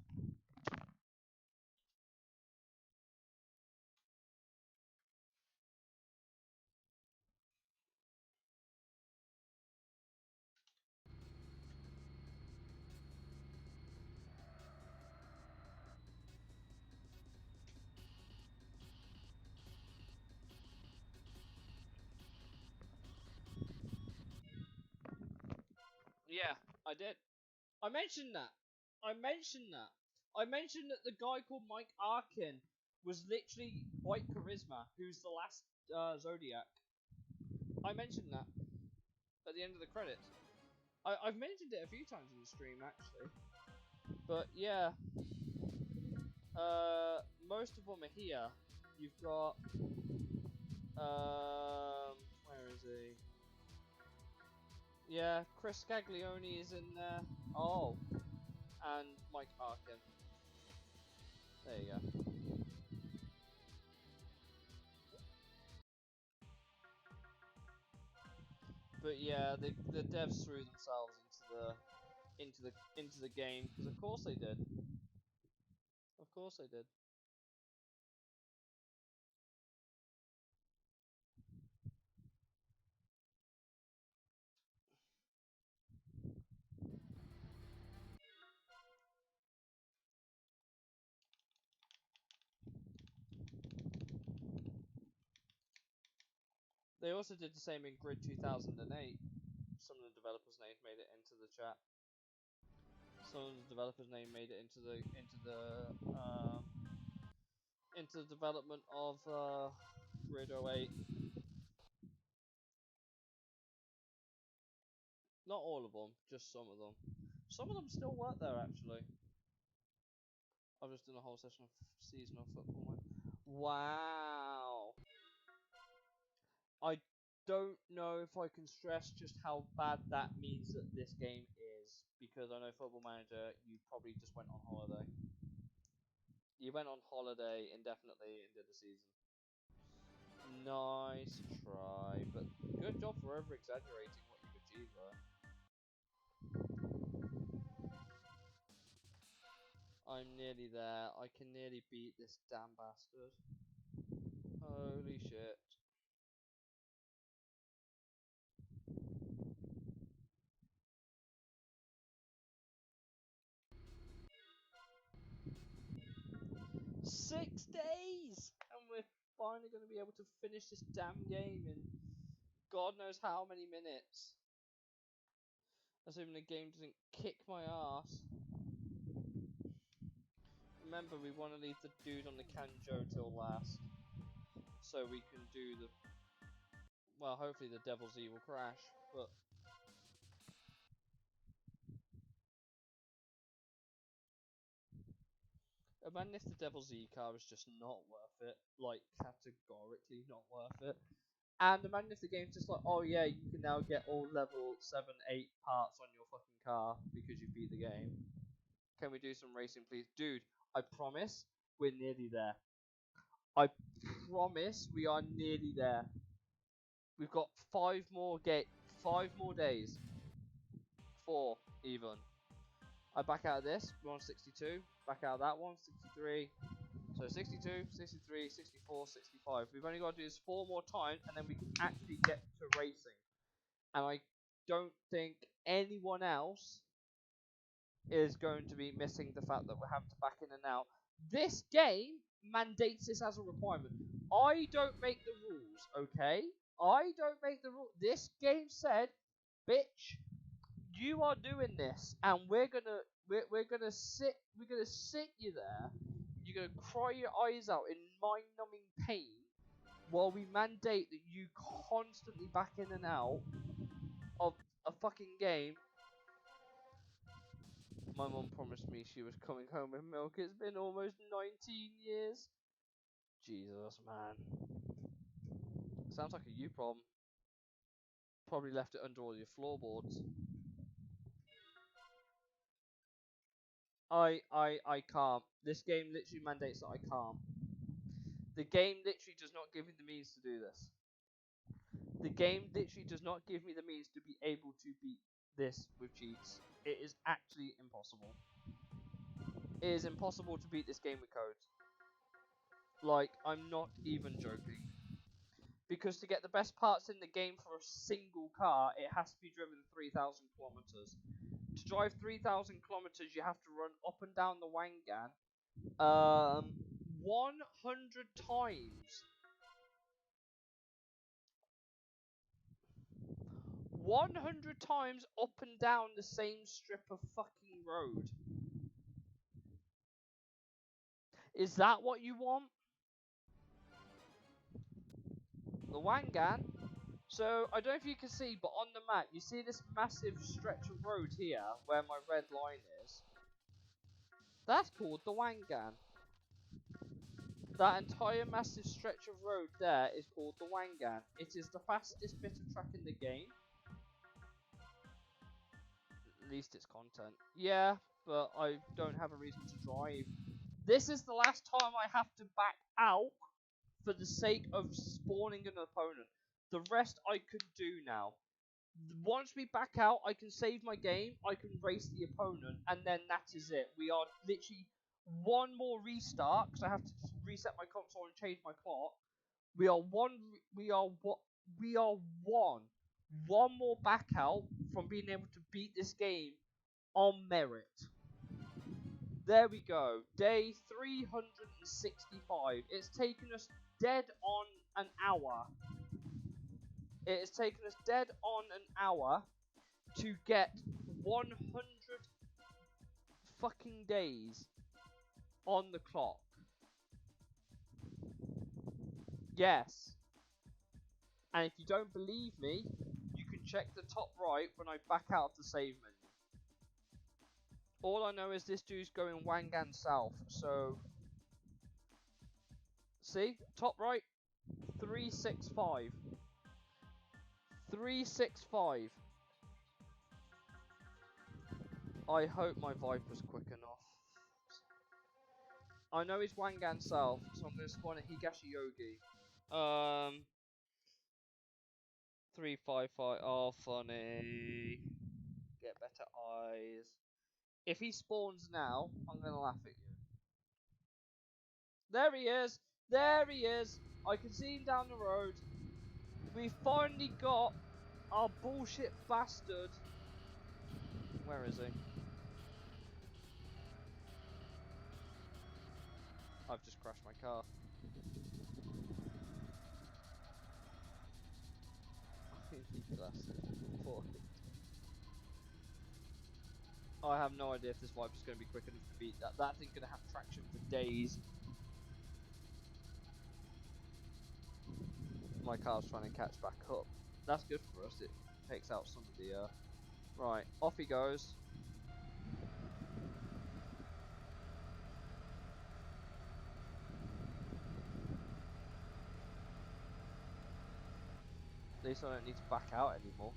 Yeah, I did. I mentioned that. I mentioned that. I mentioned that the guy called Mike Arkin was literally White Charisma, who's the last Zodiac. I mentioned that at the end of the credits. I've mentioned it a few times in the stream, actually. But yeah, most of them are here. You've got, where is he? Yeah, Chris Scaglione is in there. Oh, and Mike Arkin. There you go. But yeah, the devs threw themselves into the game because of course they did. Of course they did. They also did the same in Grid 2008. Some of the developers' names made it into the chat. Some of the developers' name made it into the development of Grid 08. Not all of them, just some of them. Some of them still work there actually. I've just done a whole session of seasonal football. Wow. I don't know if I can stress just how bad that means that this game is, because I know Football Manager, you probably just went on holiday. You went on holiday indefinitely and did the season. Nice try, but good job for over exaggerating what you've achieved there. I'm nearly there. I can nearly beat this damn bastard. Holy shit. "6 days! And we're finally going to be able to finish this damn game in God knows how many minutes. Assuming the game doesn't kick my ass. Remember, we want to leave the dude on the Kanjo till last. So we can do the... Well, hopefully the Devil's E will crash, but... Imagine if the Devil's E car is just not worth it. Like, categorically not worth it. And imagine if the game's just like, oh yeah, you can now get all level 7, 8 parts on your fucking car because you beat the game. Can we do some racing, please? Dude, I promise we're nearly there. I promise we are nearly there. We've got 5 more days. 4 even. I back out of this, we're on 62. Back out of that one, 63. So 62, 63, 64, 65. We've only got to do this 4 more times and then we can actually get to racing. And I don't think anyone else is going to be missing the fact that we're having to back in and out. This game mandates this as a requirement. I don't make the rules, okay? I don't make the rules. This game said, bitch, you are doing this, and we're gonna sit you there. You're gonna cry your eyes out in mind-numbing pain while we mandate that you constantly back in and out of a fucking game. My mum promised me she was coming home with milk. It's been almost 19 years. Jesus, man. Sounds like a you problem. Probably left it under all your floorboards. I can't. This game literally mandates that I can't. The game literally does not give me the means to do this. The game literally does not give me the means to be able to beat this with cheats. It is actually impossible. It is impossible to beat this game with code. Like, I'm not even joking. Because to get the best parts in the game for a single car, it has to be driven 3,000 kilometers. To drive 3,000 kilometers, you have to run up and down the Wangan 100 times. 100 times up and down the same strip of fucking road. Is that what you want? The Wangan? So, I don't know if you can see, but on the map, you see this massive stretch of road here, where my red line is? That's called the Wangan. That entire massive stretch of road there is called the Wangan. It is the fastest bit of track in the game. At least it's content. Yeah, but I don't have a reason to drive. This is the last time I have to back out for the sake of spawning an opponent. The rest I can do now. Once we back out, I can save my game, I can race the opponent, and then that is it. We are literally one more restart, because I have to reset my console and change my clock. One more back out from being able to beat this game on merit. There we go, day 365. It's taken us dead on an hour It has taken us dead on an hour to get 100 fucking days on the clock. Yes. And if you don't believe me, you can check the top right when I back out of the save menu. All I know is this dude's going Wangan south, so... See? Top right? 365. 365. I hope my Viper's quick enough. I know he's Wangan south, so I'm going to spawn at Higashi Yogi. 355. Oh, funny. Get better eyes. If he spawns now, I'm going to laugh at you. There he is. There he is. I can see him down the road. We finally got our bullshit bastard. Where is he? I've just crashed my car. I have no idea if this Viper's going to be quick enough to beat that. That thing's going to have traction for days. My car's trying to catch back up. That's good for us. It takes out some of the... Right, off he goes. At least I don't need to back out anymore.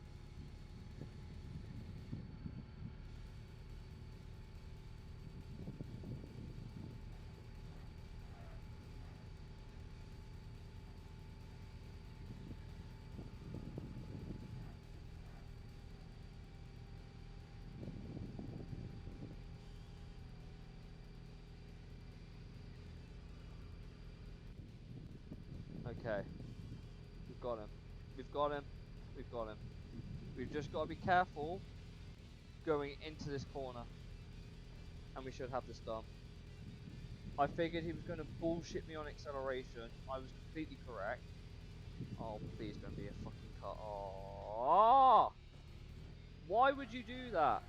Okay. We've got him. We've got him. We've got him. We've just got to be careful going into this corner. And we should have this done. I figured he was going to bullshit me on acceleration. I was completely correct. Oh, please don't be a fucking car. Oh! Why would you do that?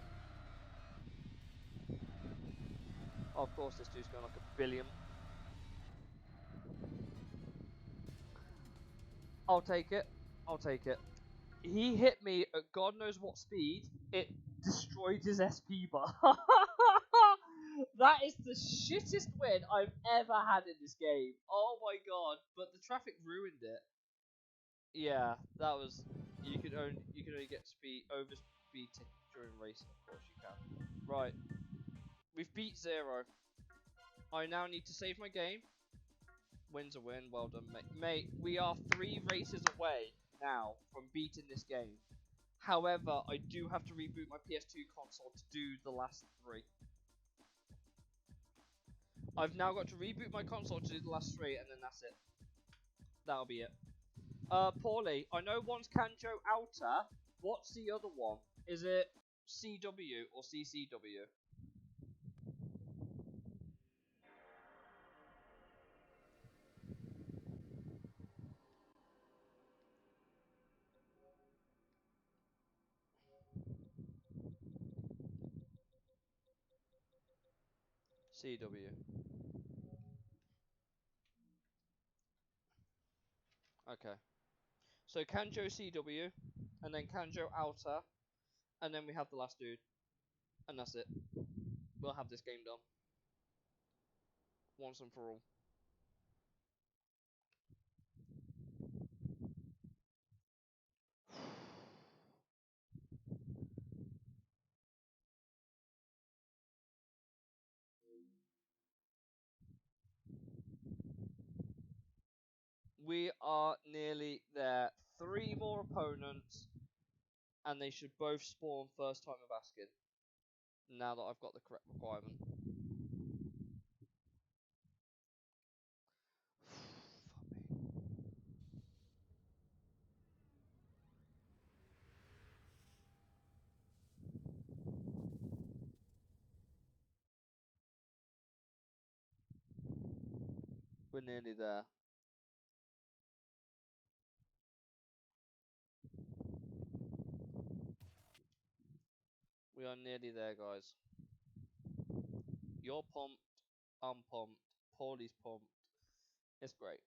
Oh, of course, this dude's going like a billion. I'll take it. I'll take it. He hit me at God knows what speed. It destroyed his SP bar. That is the shittest win I've ever had in this game. Oh my god! But the traffic ruined it. Yeah, that was. You can only get over speed during racing. Of course you can. Right, we've beat 0. I now need to save my game. Win's a win. Well done, mate. Mate, we are 3 races away now from beating this game. However, I do have to reboot my PS2 console to do the last 3. I've now got to reboot my console to do the last 3, and then that's it. That'll be it. Paulie, I know one's Kanjo Outer. What's the other one? Is it CW or CCW? CW. Okay. So Kanjo CW, and then Kanjo Outer, and then we have the last dude. And that's it. We'll have this game done. Once and for all. We are nearly there. 3 more opponents, and they should both spawn first time of asking. Now that I've got the correct requirement. We're nearly there. We are nearly there, guys. You're pumped. I'm pumped. Paulie's pumped. It's great.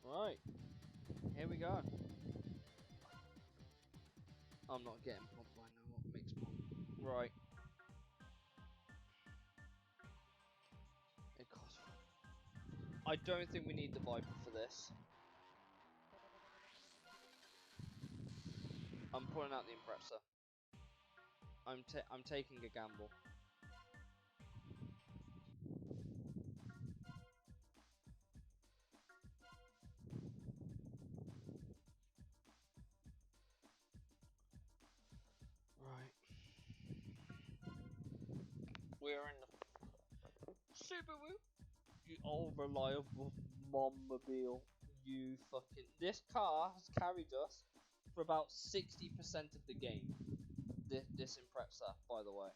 Right. Here we go. I'm not getting pumped by now. What makes pump? Right. It costs. I don't think we need the Viper for this. I'm pulling out the Impressor. I'm taking a gamble. Right. We're in the Subaru. You old reliable mom-mobile. You fucking. This car has carried us for about 60% of the game. This Impreza, by the way.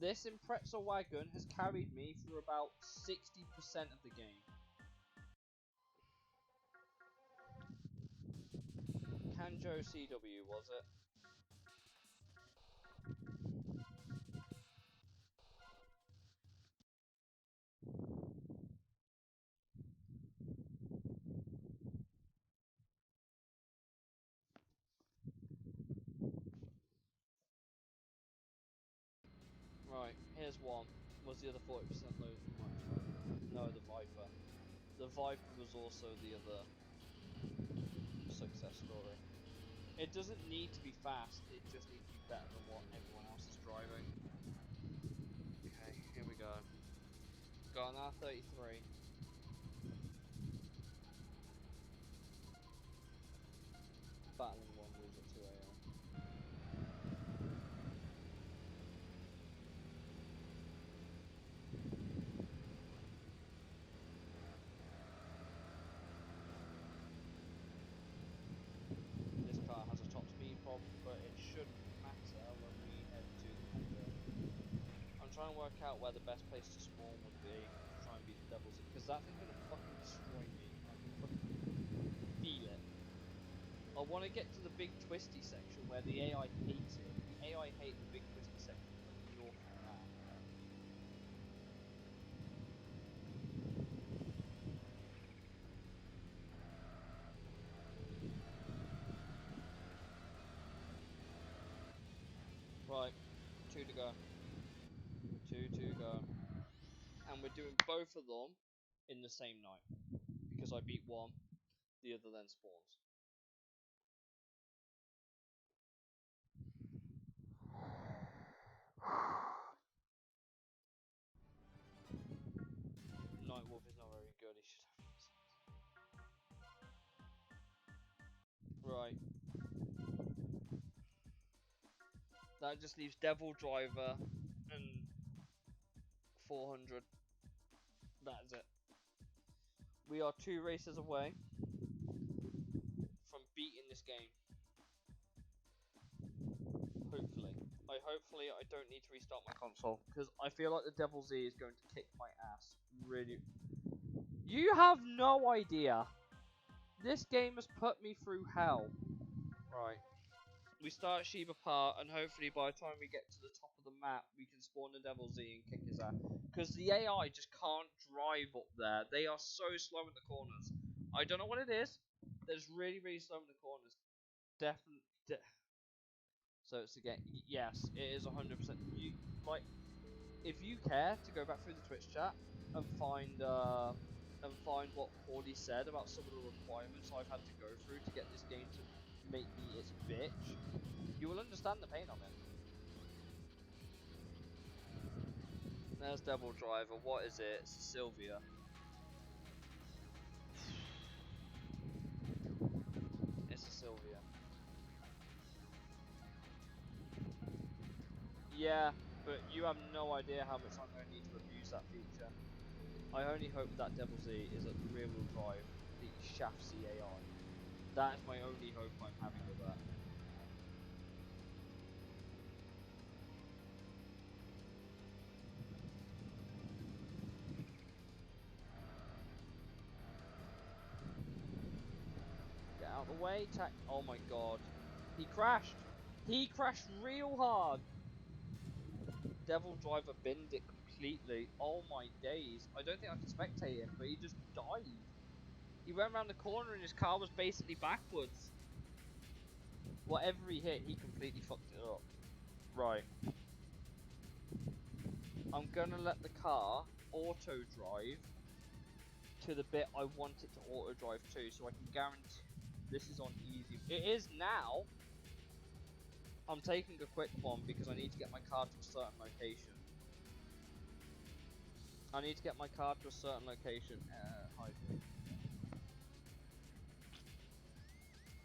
This Impreza wagon has carried me for about 60% of the game. Kanjo CW, was it? Right, here's one. Was the other 40% load? No, the Viper. The Viper was also the other success story. It doesn't need to be fast, it just needs to be better than what everyone else is driving. Okay, here we go. Got an R33. Battling one wheels at 2 AM. This car has a top speed problem, but it shouldn't matter when we head to the Kanjo. I'm trying to work out where the best place to spawn would be to try and beat the Devils, because that thing's gonna fucking destroy me. I can fucking feel it. I want to get to the big twisty section where the AI hates it. The AI hate the big twisty section of the north of the map. Right, 2 to go. 2 to go. And we're doing both of them in the same night. Because I beat one, the other then spawns. Nightwolf is not very good, he should have. Right. That just leaves Devil Driver and 400. That's it. We are 2 races away from beating this game. Hopefully I don't need to restart my console, because I feel like the Devil Z is going to kick my ass. Really. You have no idea. This game has put me through hell. Right. We start Sheba Park, and hopefully by the time we get to the top of the map, we can spawn the Devil Z and kick his ass. Because the AI just can't drive up there. They are so slow in the corners. I don't know what it is. They're just really, really slow in the corners. Definitely. So it's again, yes, it is 100%. You like, if you care to go back through the Twitch chat and find what Paulie said about some of the requirements I've had to go through to get this game to make me its bitch, you will understand the pain of it. There's Devil Driver. What is it? It's Sylvia. It's a Sylvia. Yeah, but you have no idea how much I'm going to need to abuse that feature. I only hope that Devil Z is at the rear wheel drive, the chassis AI. That's my only hope I'm having with that. Get out of the way, oh my god. He crashed! He crashed real hard! Devil Driver binned it completely. Oh my days. I don't think I can spectate him, but he just died. He went around the corner and his car was basically backwards. Whatever he hit, he completely fucked it up. Right. I'm gonna let the car auto drive to the bit I want it to auto drive to, so I can guarantee this is on easy. It is now. I'm taking a quick one because I need to get my car to a certain location. I need to get my car to a certain location.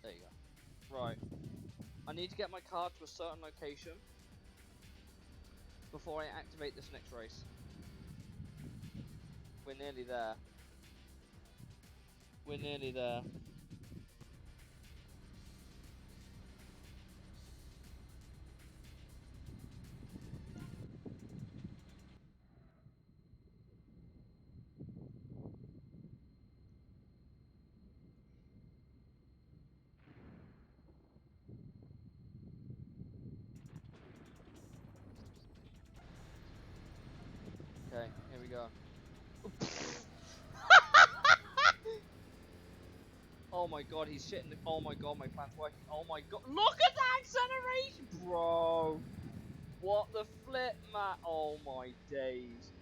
There you go. Right. I need to get my car to a certain location before I activate this next race. We're nearly there. We're nearly there. Okay, here we go. Oh my god, he's shitting the. Oh my god, my plan's working. Oh my god, look at that acceleration, bro! What the flip, Matt? Oh my days.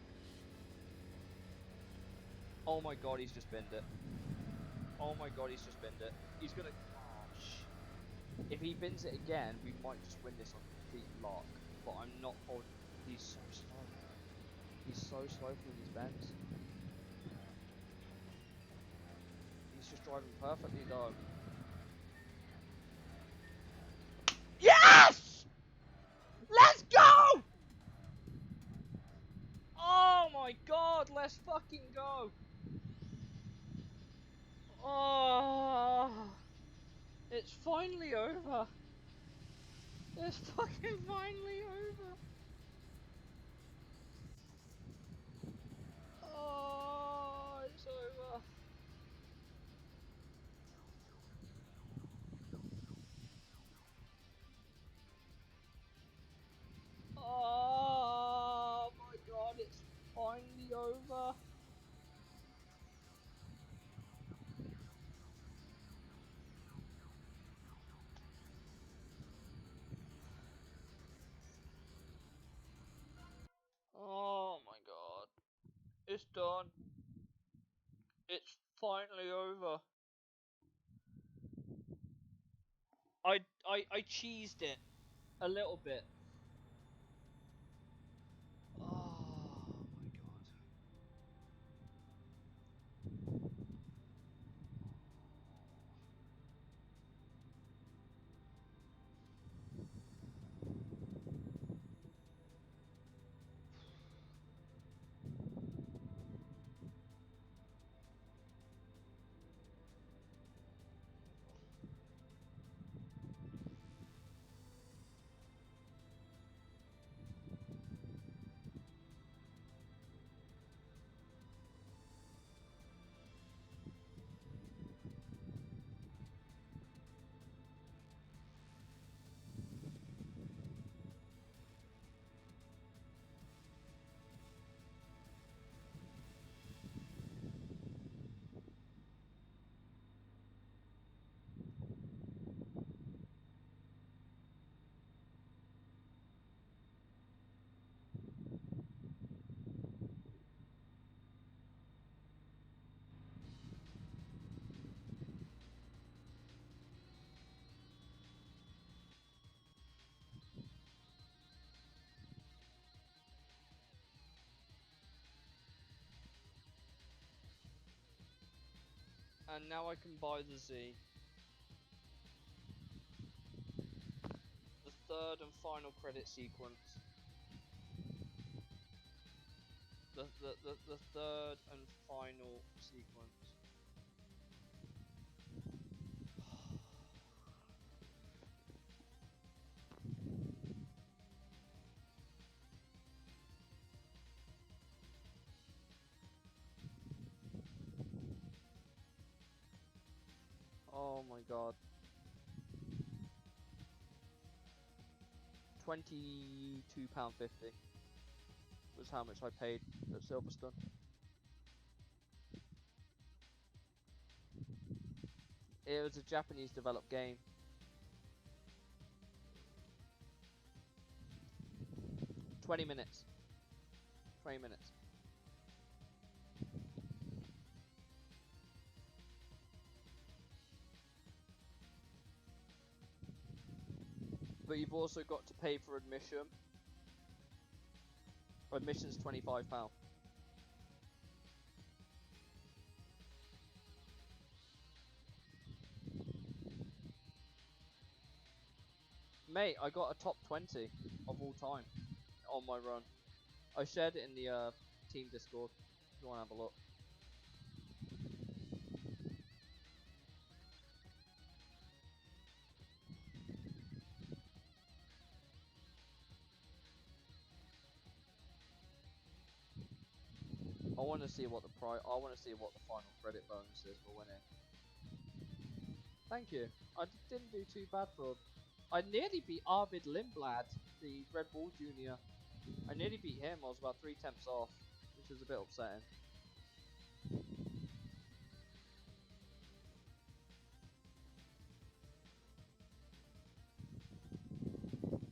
Oh my god, he's just binned it. Oh my god, he's just binned it. He's gonna. Oh, if he bins it again, we might just win this on complete lock. But I'm not holding. He's so slow. He's so slow through these bends. He's just driving perfectly though. Yes! Let's go! Oh my god, let's fucking go! Oh, it's finally over. It's fucking finally over. Oh, it's over. Oh my god, it's finally over. Oh my god. It's done. It's finally over. I cheesed it a little bit. Oh my god. And now I can buy the Z. The third and final credit sequence. The the third and final sequence. Oh my god. £22.50 was how much I paid at Silverstone. It was a Japanese developed game. 20 minutes. 20 minutes. But you've also got to pay for admission. Admission's £25. Mate, I got a top 20 of all time on my run. I shared it in the team Discord if you want to have a look. I want to see what the final credit bonus is for winning. Thank you. I didn't do too bad for. I nearly beat Arvid Lindblad, the Red Bull Junior. I nearly beat him. I was about 3 tenths off, which was a bit upsetting.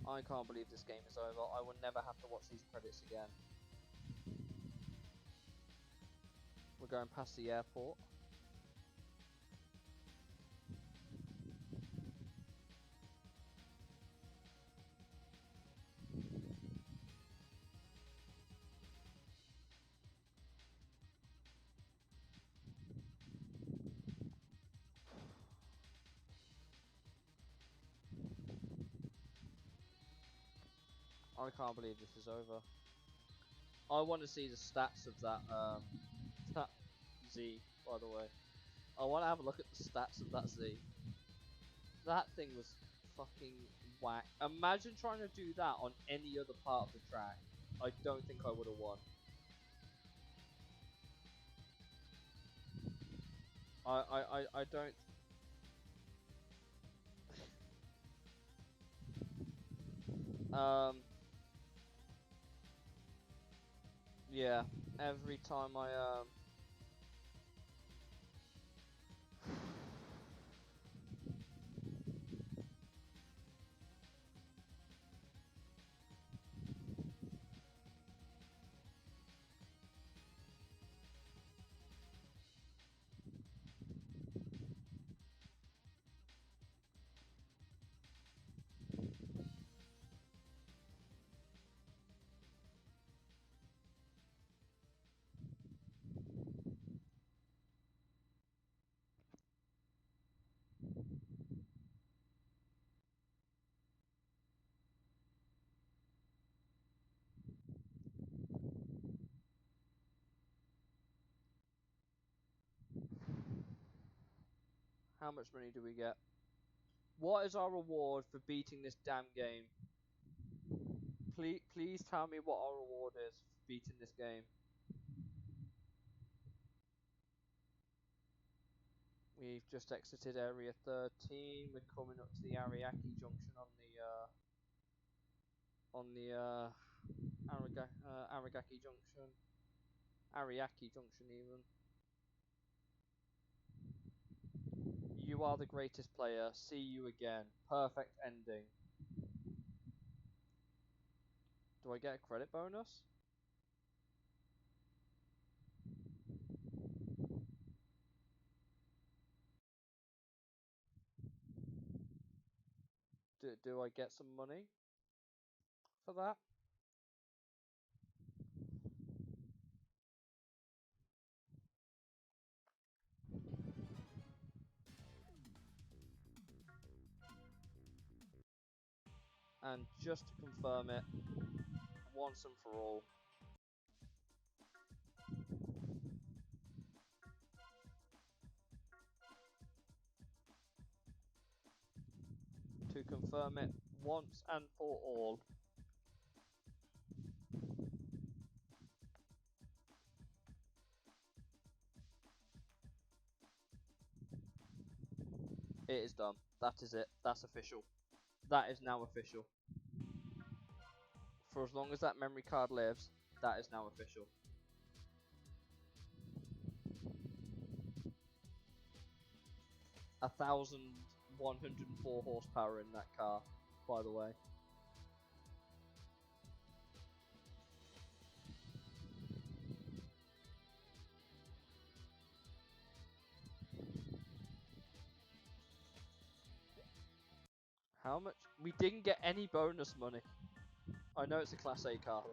I can't believe this game is over. I will never have to watch these credits again. We're going past the airport. I can't believe this is over. I want to see the stats of that that Z, by the way. I want to have a look at the stats of that Z. That thing was fucking whack. Imagine trying to do that on any other part of the track. I don't think I would have won. I don't. Yeah. Every time how much money do we get? What is our reward for beating this damn game? Please tell me what our reward is for beating this game. We've just exited area 13. We're coming up to the Ariake junction on the Aragaki junction. Ariake junction even. You are the greatest player. See you again. Perfect ending. Do I get a credit bonus? Do I get some money for that? And just to confirm it, once and for all, confirm it once and for all. It is done. That is it. That's official. That is now official. For as long as that memory card lives, that is now official. A 1,104 horsepower in that car, by the way. How much? We didn't get any bonus money. I know it's a Class A car.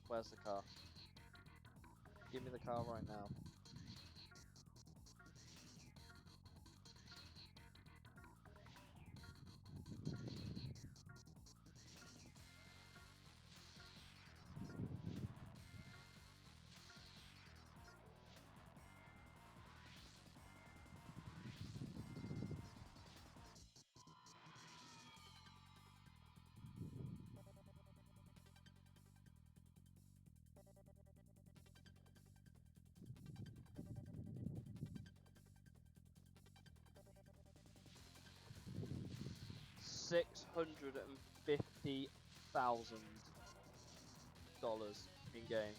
Where's the car? Give me the car right now. $650,000 in game.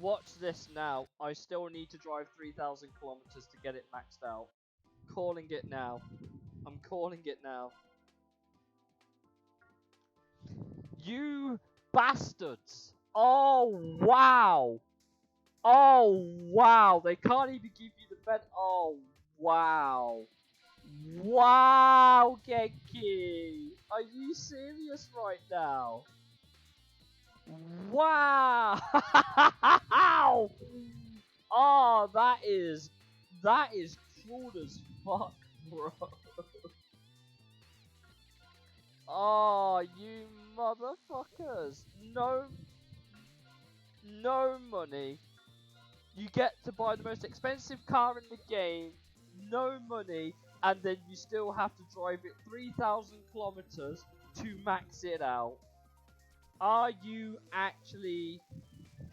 Watch this now. I still need to drive 3,000 kilometers to get it maxed out. Calling it now. I'm calling it now. You bastards! Oh wow! Oh wow! They can't even give you the bed. Oh wow! Wow, Genki! Are you serious right now? Wow! Oh, that is cruel as fuck, bro. Oh, you motherfuckers! No money. You get to buy the most expensive car in the game. No money, and then you still have to drive it 3,000 kilometers to max it out. Are you actually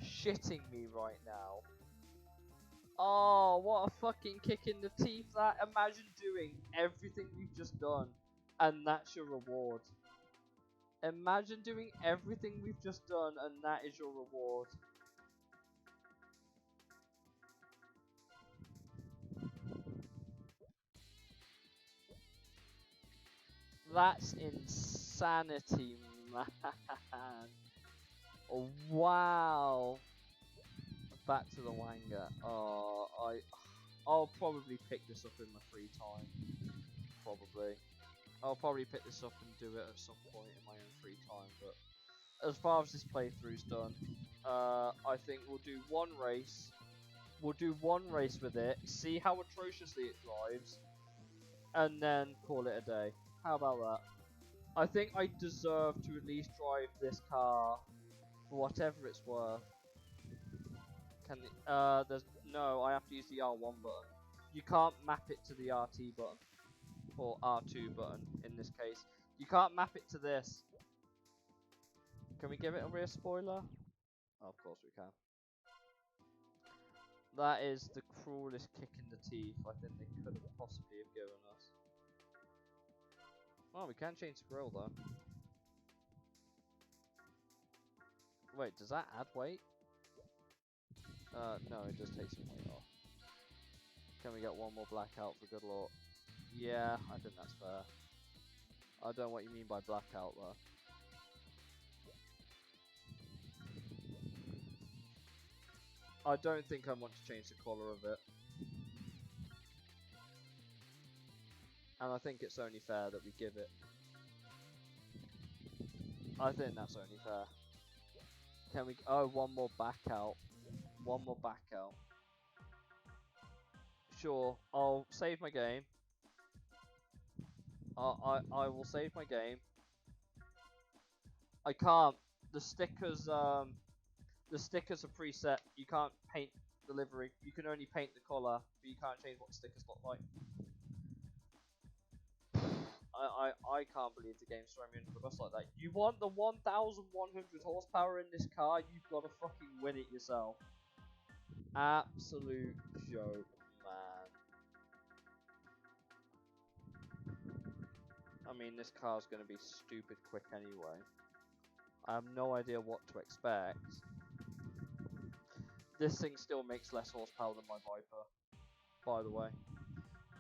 shitting me right now? Oh, what a fucking kick in the teeth that. Imagine doing everything you've just done, and that's your reward. Imagine doing everything we've just done, and that is your reward. That's insanity, man. Wow. Back to the Wanga. Oh, I'll probably pick this up in my free time. Probably. I'll probably pick this up and do it at some point in my own free time. But as far as this playthrough's done, I think we'll do one race. We'll do one race with it, see how atrociously it drives, and then call it a day. How about that? I think I deserve to at least drive this car for whatever it's worth. There's no, I have to use the R1 button. You can't map it to the RT button, or R2 button in this case. You can't map it to this. Can we give it a rear spoiler? Oh, of course we can. That is the cruelest kick in the teeth I think they could have possibly have given us. Oh, we can change the grill though. Wait, does that add weight? No, it does take some weight off. Can we get one more blackout for good luck? Yeah, I think that's fair. I don't know what you mean by blackout though. I don't think I want to change the colour of it. And I think it's only fair that we give it. I think that's only fair. Can we... Oh, one more back out. One more back out. Sure, I'll save my game. I will save my game. I can't. The stickers are preset. You can't paint the livery. You can only paint the collar, but you can't change what the stickers look like. I can't believe the game's throwing me under the bus like that. You want the 1,100 horsepower in this car? You've got to fucking win it yourself. Absolute joke, man. I mean, this car's going to be stupid quick anyway. I have no idea what to expect. This thing still makes less horsepower than my Viper, by the way.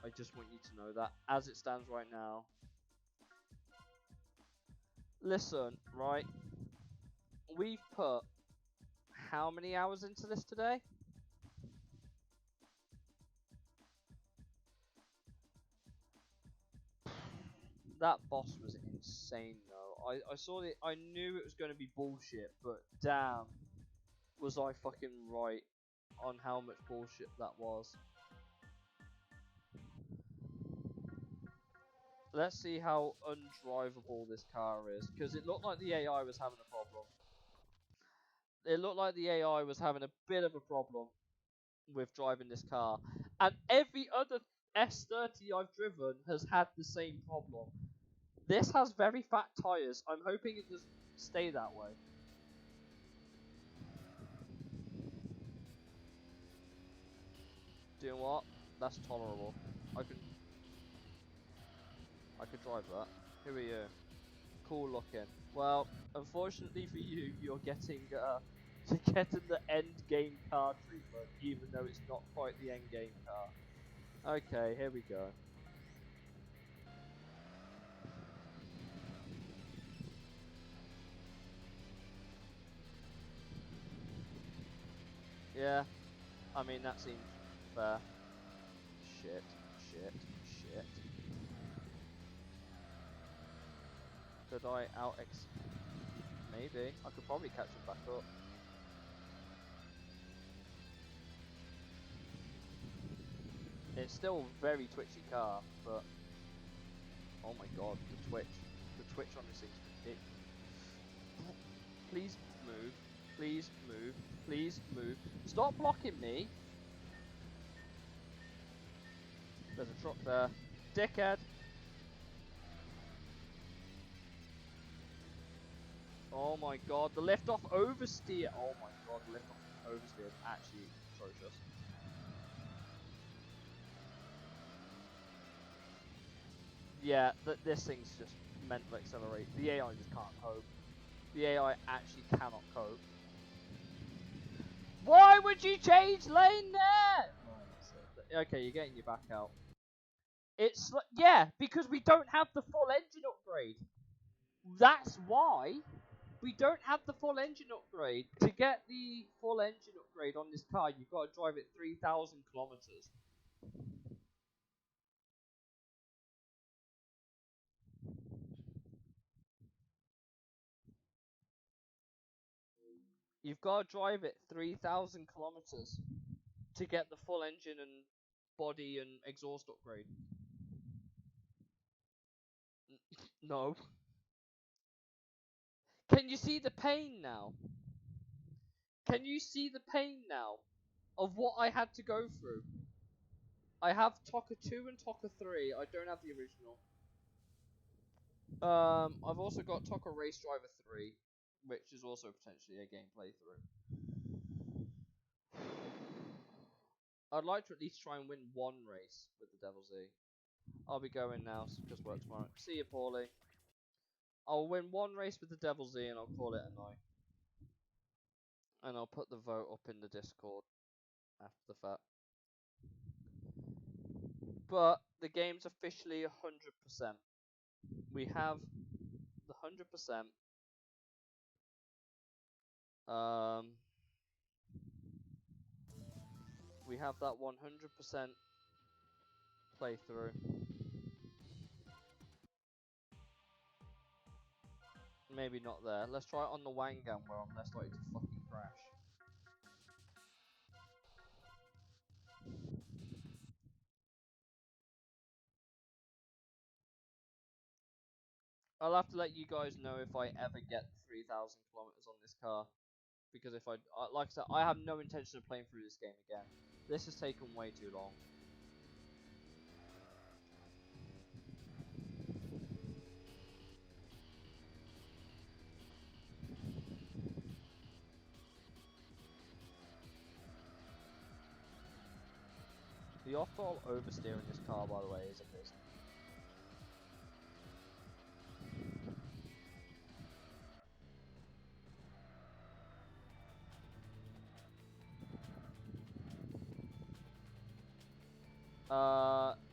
I just want you to know that, as it stands right now. Listen, right? We've put how many hours into this today? That boss was insane, though. I saw it. I knew it was going to be bullshit, but damn, was I fucking right on how much bullshit that was. Let's see how undrivable this car is, because it looked like the AI was having a problem. It looked like the AI was having a bit of a problem with driving this car, and every other S30 I've driven has had the same problem. This has very fat tyres. I'm hoping it doesn't stay that way. Do you know what? That's tolerable. I could drive that. Who are you? Cool looking. Well, unfortunately for you, you're getting the end game car treatment, even though it's not quite the end game car. Okay, here we go. Yeah, I mean that seems fair. Shit, shit, shit. Could I maybe. I could probably catch him back up. It's still a very twitchy car, but oh my god, the twitch on this thing's ridiculous. Please move, please move, please move. Stop blocking me. There's a truck there. Dickhead. Oh my god, the lift off oversteer. Oh my god, the lift off oversteer is actually atrocious. Yeah, this thing's just meant to accelerate. The AI just can't cope. The AI actually cannot cope. Why would you change lane there? Okay, you're getting your back out. It's yeah, because we don't have the full engine upgrade. That's why we don't have the full engine upgrade. To get the full engine upgrade on this car, you've got to drive it 3,000 kilometers. You've got to drive it 3,000 kilometers to get the full engine and body and exhaust upgrade. No. Can you see the pain now? Can you see the pain now of what I had to go through? I have TOCA 2 and TOCA 3. I don't have the original. I've also got TOCA Race Driver 3, which is also potentially a game playthrough. I'd like to at least try and win one race with the Devil Z. I'll be going now because work tomorrow. See you, Paulie. I'll win one race with the Devil Z and I'll call it a night. And I'll put the vote up in the Discord after the fact. But the game's officially 100%. We have the 100%. We have that 100% playthrough. Maybe not there. Let's try it on the Wangan where I'm less likely to fucking crash. I'll have to let you guys know if I ever get 3,000 kilometers on this car. Because if like I said, I have no intention of playing through this game again. This has taken way too long. The off-roll oversteer in this car, by the way, is a business.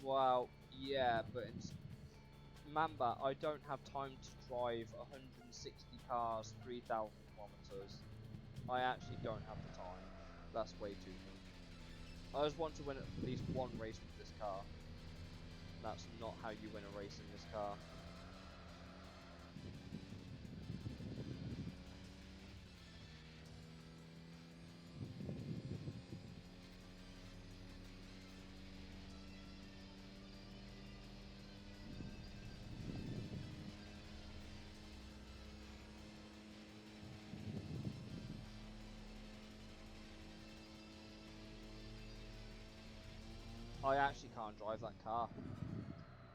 Well, yeah, but it's Mamba, I don't have time to drive 160 cars, 3,000 kilometers. I actually don't have the time. That's way too much. I just want to win at least one race with this car. That's not how you win a race in this car. I actually can't drive that car.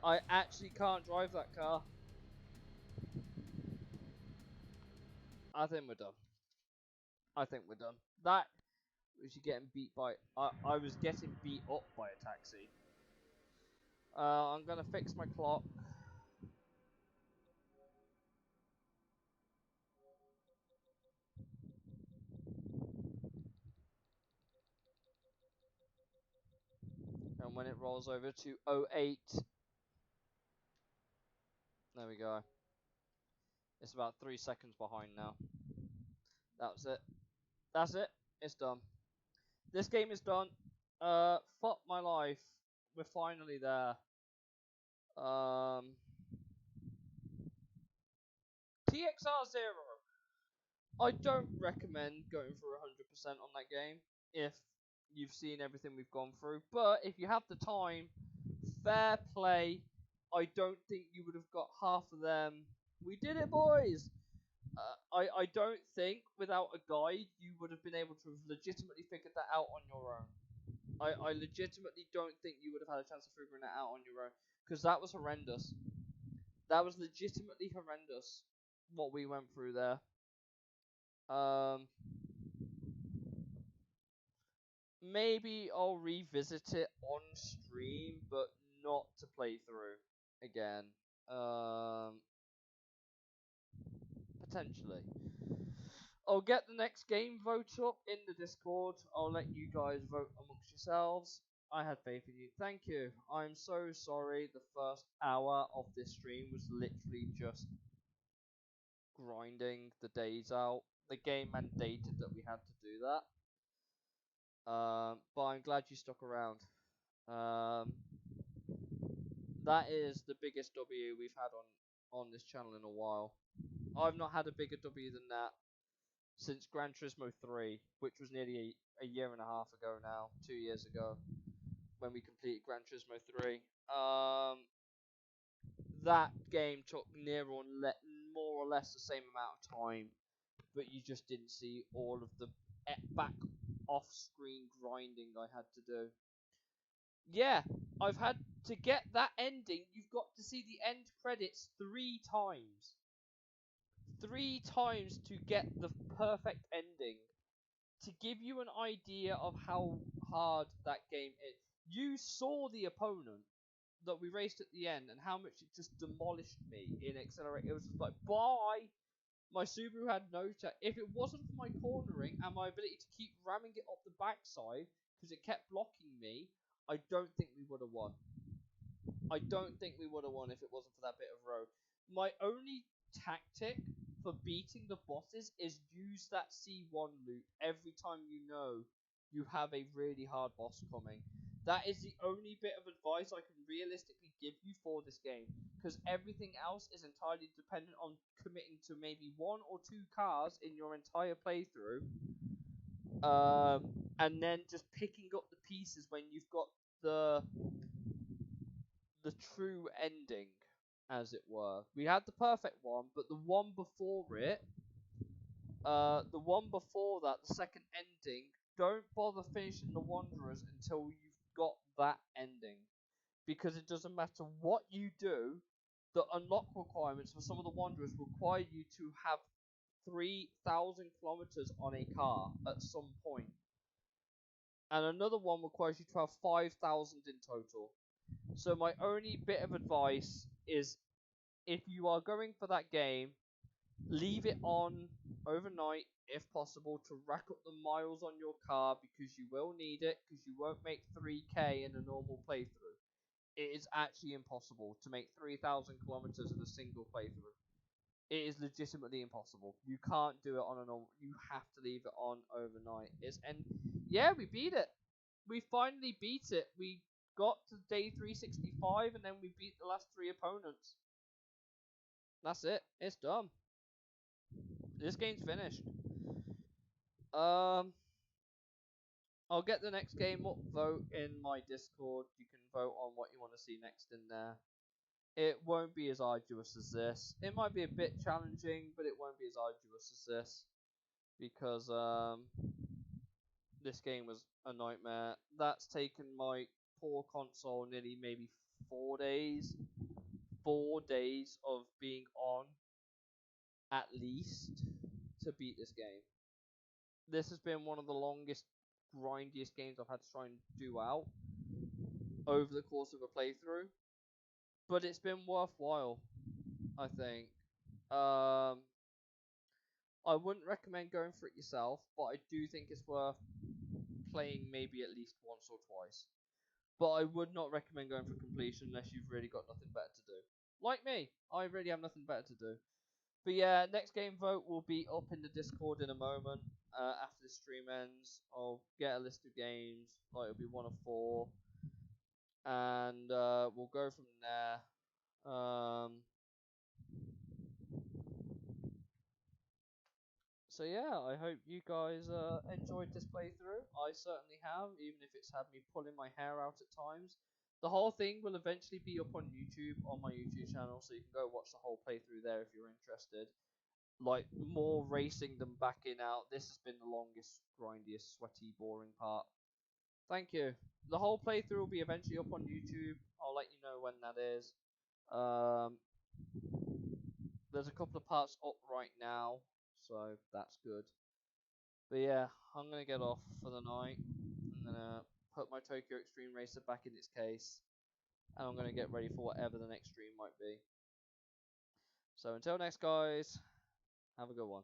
I actually can't drive that car. I think we're done. I think we're done. That was you getting beat by. I was getting beat up by a taxi. I'm gonna fix my clock. And when it rolls over to 08, there we go. It's about 3 seconds behind now. That's it. That's it. It's done. This game is done. Fuck my life. We're finally there. TXR0. I don't recommend going for 100% on that game if you've seen everything we've gone through. But if you have the time, fair play. I don't think you would have got half of them. We did it, boys! I don't think without a guide you would have been able to have legitimately figured that out on your own. I legitimately don't think you would have had a chance of figuring that out on your own. Because that was horrendous. That was legitimately horrendous what we went through there. Maybe I'll revisit it on stream, but not to play through again. Potentially. I'll get the next game vote up in the Discord. I'll let you guys vote amongst yourselves. I had faith in you. Thank you. I'm so sorry the first hour of this stream was literally just grinding the days out. The game mandated that we had to do that. But I'm glad you stuck around. That is the biggest W we've had on this channel in a while. I've not had a bigger W than that since Gran Turismo 3, which was nearly a year and a half ago now, 2 years ago, when we completed Gran Turismo 3. That game took more or less the same amount of time, but you just didn't see all of the back off-screen grinding I had to do. Yeah, I've had to get that ending. You've got to see the end credits 3 times. 3 times to get the perfect ending. To give you an idea of how hard that game is. You saw the opponent that we raced at the end and how much it just demolished me in Accelerate. It was just like, bye! My Subaru had no check. If it wasn't for my cornering and my ability to keep ramming it off the backside, because it kept blocking me, I don't think we would have won. I don't think we would have won if it wasn't for that bit of road. My only tactic for beating the bosses is use that C1 loop every time you know you have a really hard boss coming. That is the only bit of advice I can realistically give you for this game, because everything else is entirely dependent on committing to maybe 1 or 2 cars in your entire playthrough, and then just picking up the pieces when you've got the the true ending, as it were. We had the perfect one, but the one before it, the one before that, the second ending, don't bother finishing the Wanderers until you've got that ending. Because it doesn't matter what you do, the unlock requirements for some of the Wanderers require you to have 3,000 kilometers on a car at some point. And another one requires you to have 5,000 in total. So my only bit of advice is, if you are going for that game, leave it on overnight if possible to rack up the miles on your car, because you will need it, because you won't make 3k in a normal playthrough. It is actually impossible to make 3,000 kilometers in a single playthrough. It is legitimately impossible. You can't do it on a normal. You have to leave it on overnight. Yeah, we beat it. We finally beat it. We got to day 365, and then we beat the last 3 opponents. That's it. It's done. This game's finished. I'll get the next game up vote in my Discord. You can vote on what you want to see next in there. It won't be as arduous as this. It might be a bit challenging, but it won't be as arduous as this, because this game was a nightmare. That's taken my poor console nearly maybe 4 days. 4 days of being on, at least, to beat this game. This has been one of the longest, grindiest games I've had to try and do out over the course of a playthrough. But it's been worthwhile, I think. I wouldn't recommend going for it yourself, but I do think it's worth playing maybe at least once or twice. But I would not recommend going for completion unless you've really got nothing better to do. Like me, I really have nothing better to do. But yeah, next game vote will be up in the Discord in a moment. After the stream ends, I'll get a list of games. Like, it'll be 1 of 4, and we'll go from there. So yeah, I hope you guys enjoyed this playthrough. I certainly have, even if it's had me pulling my hair out at times. The whole thing will eventually be up on YouTube, on my YouTube channel, so you can go watch the whole playthrough there if you're interested. Like, more racing than backing out. This has been the longest, grindiest, sweaty, boring part. Thank you. The whole playthrough will be eventually up on YouTube. I'll let you know when that is. There's a couple of parts up right now, so that's good. But yeah, I'm gonna get off for the night. I'm gonna put my Tokyo Xtreme Racer back in its case, and I'm gonna get ready for whatever the next stream might be. So until next, guys, have a good one.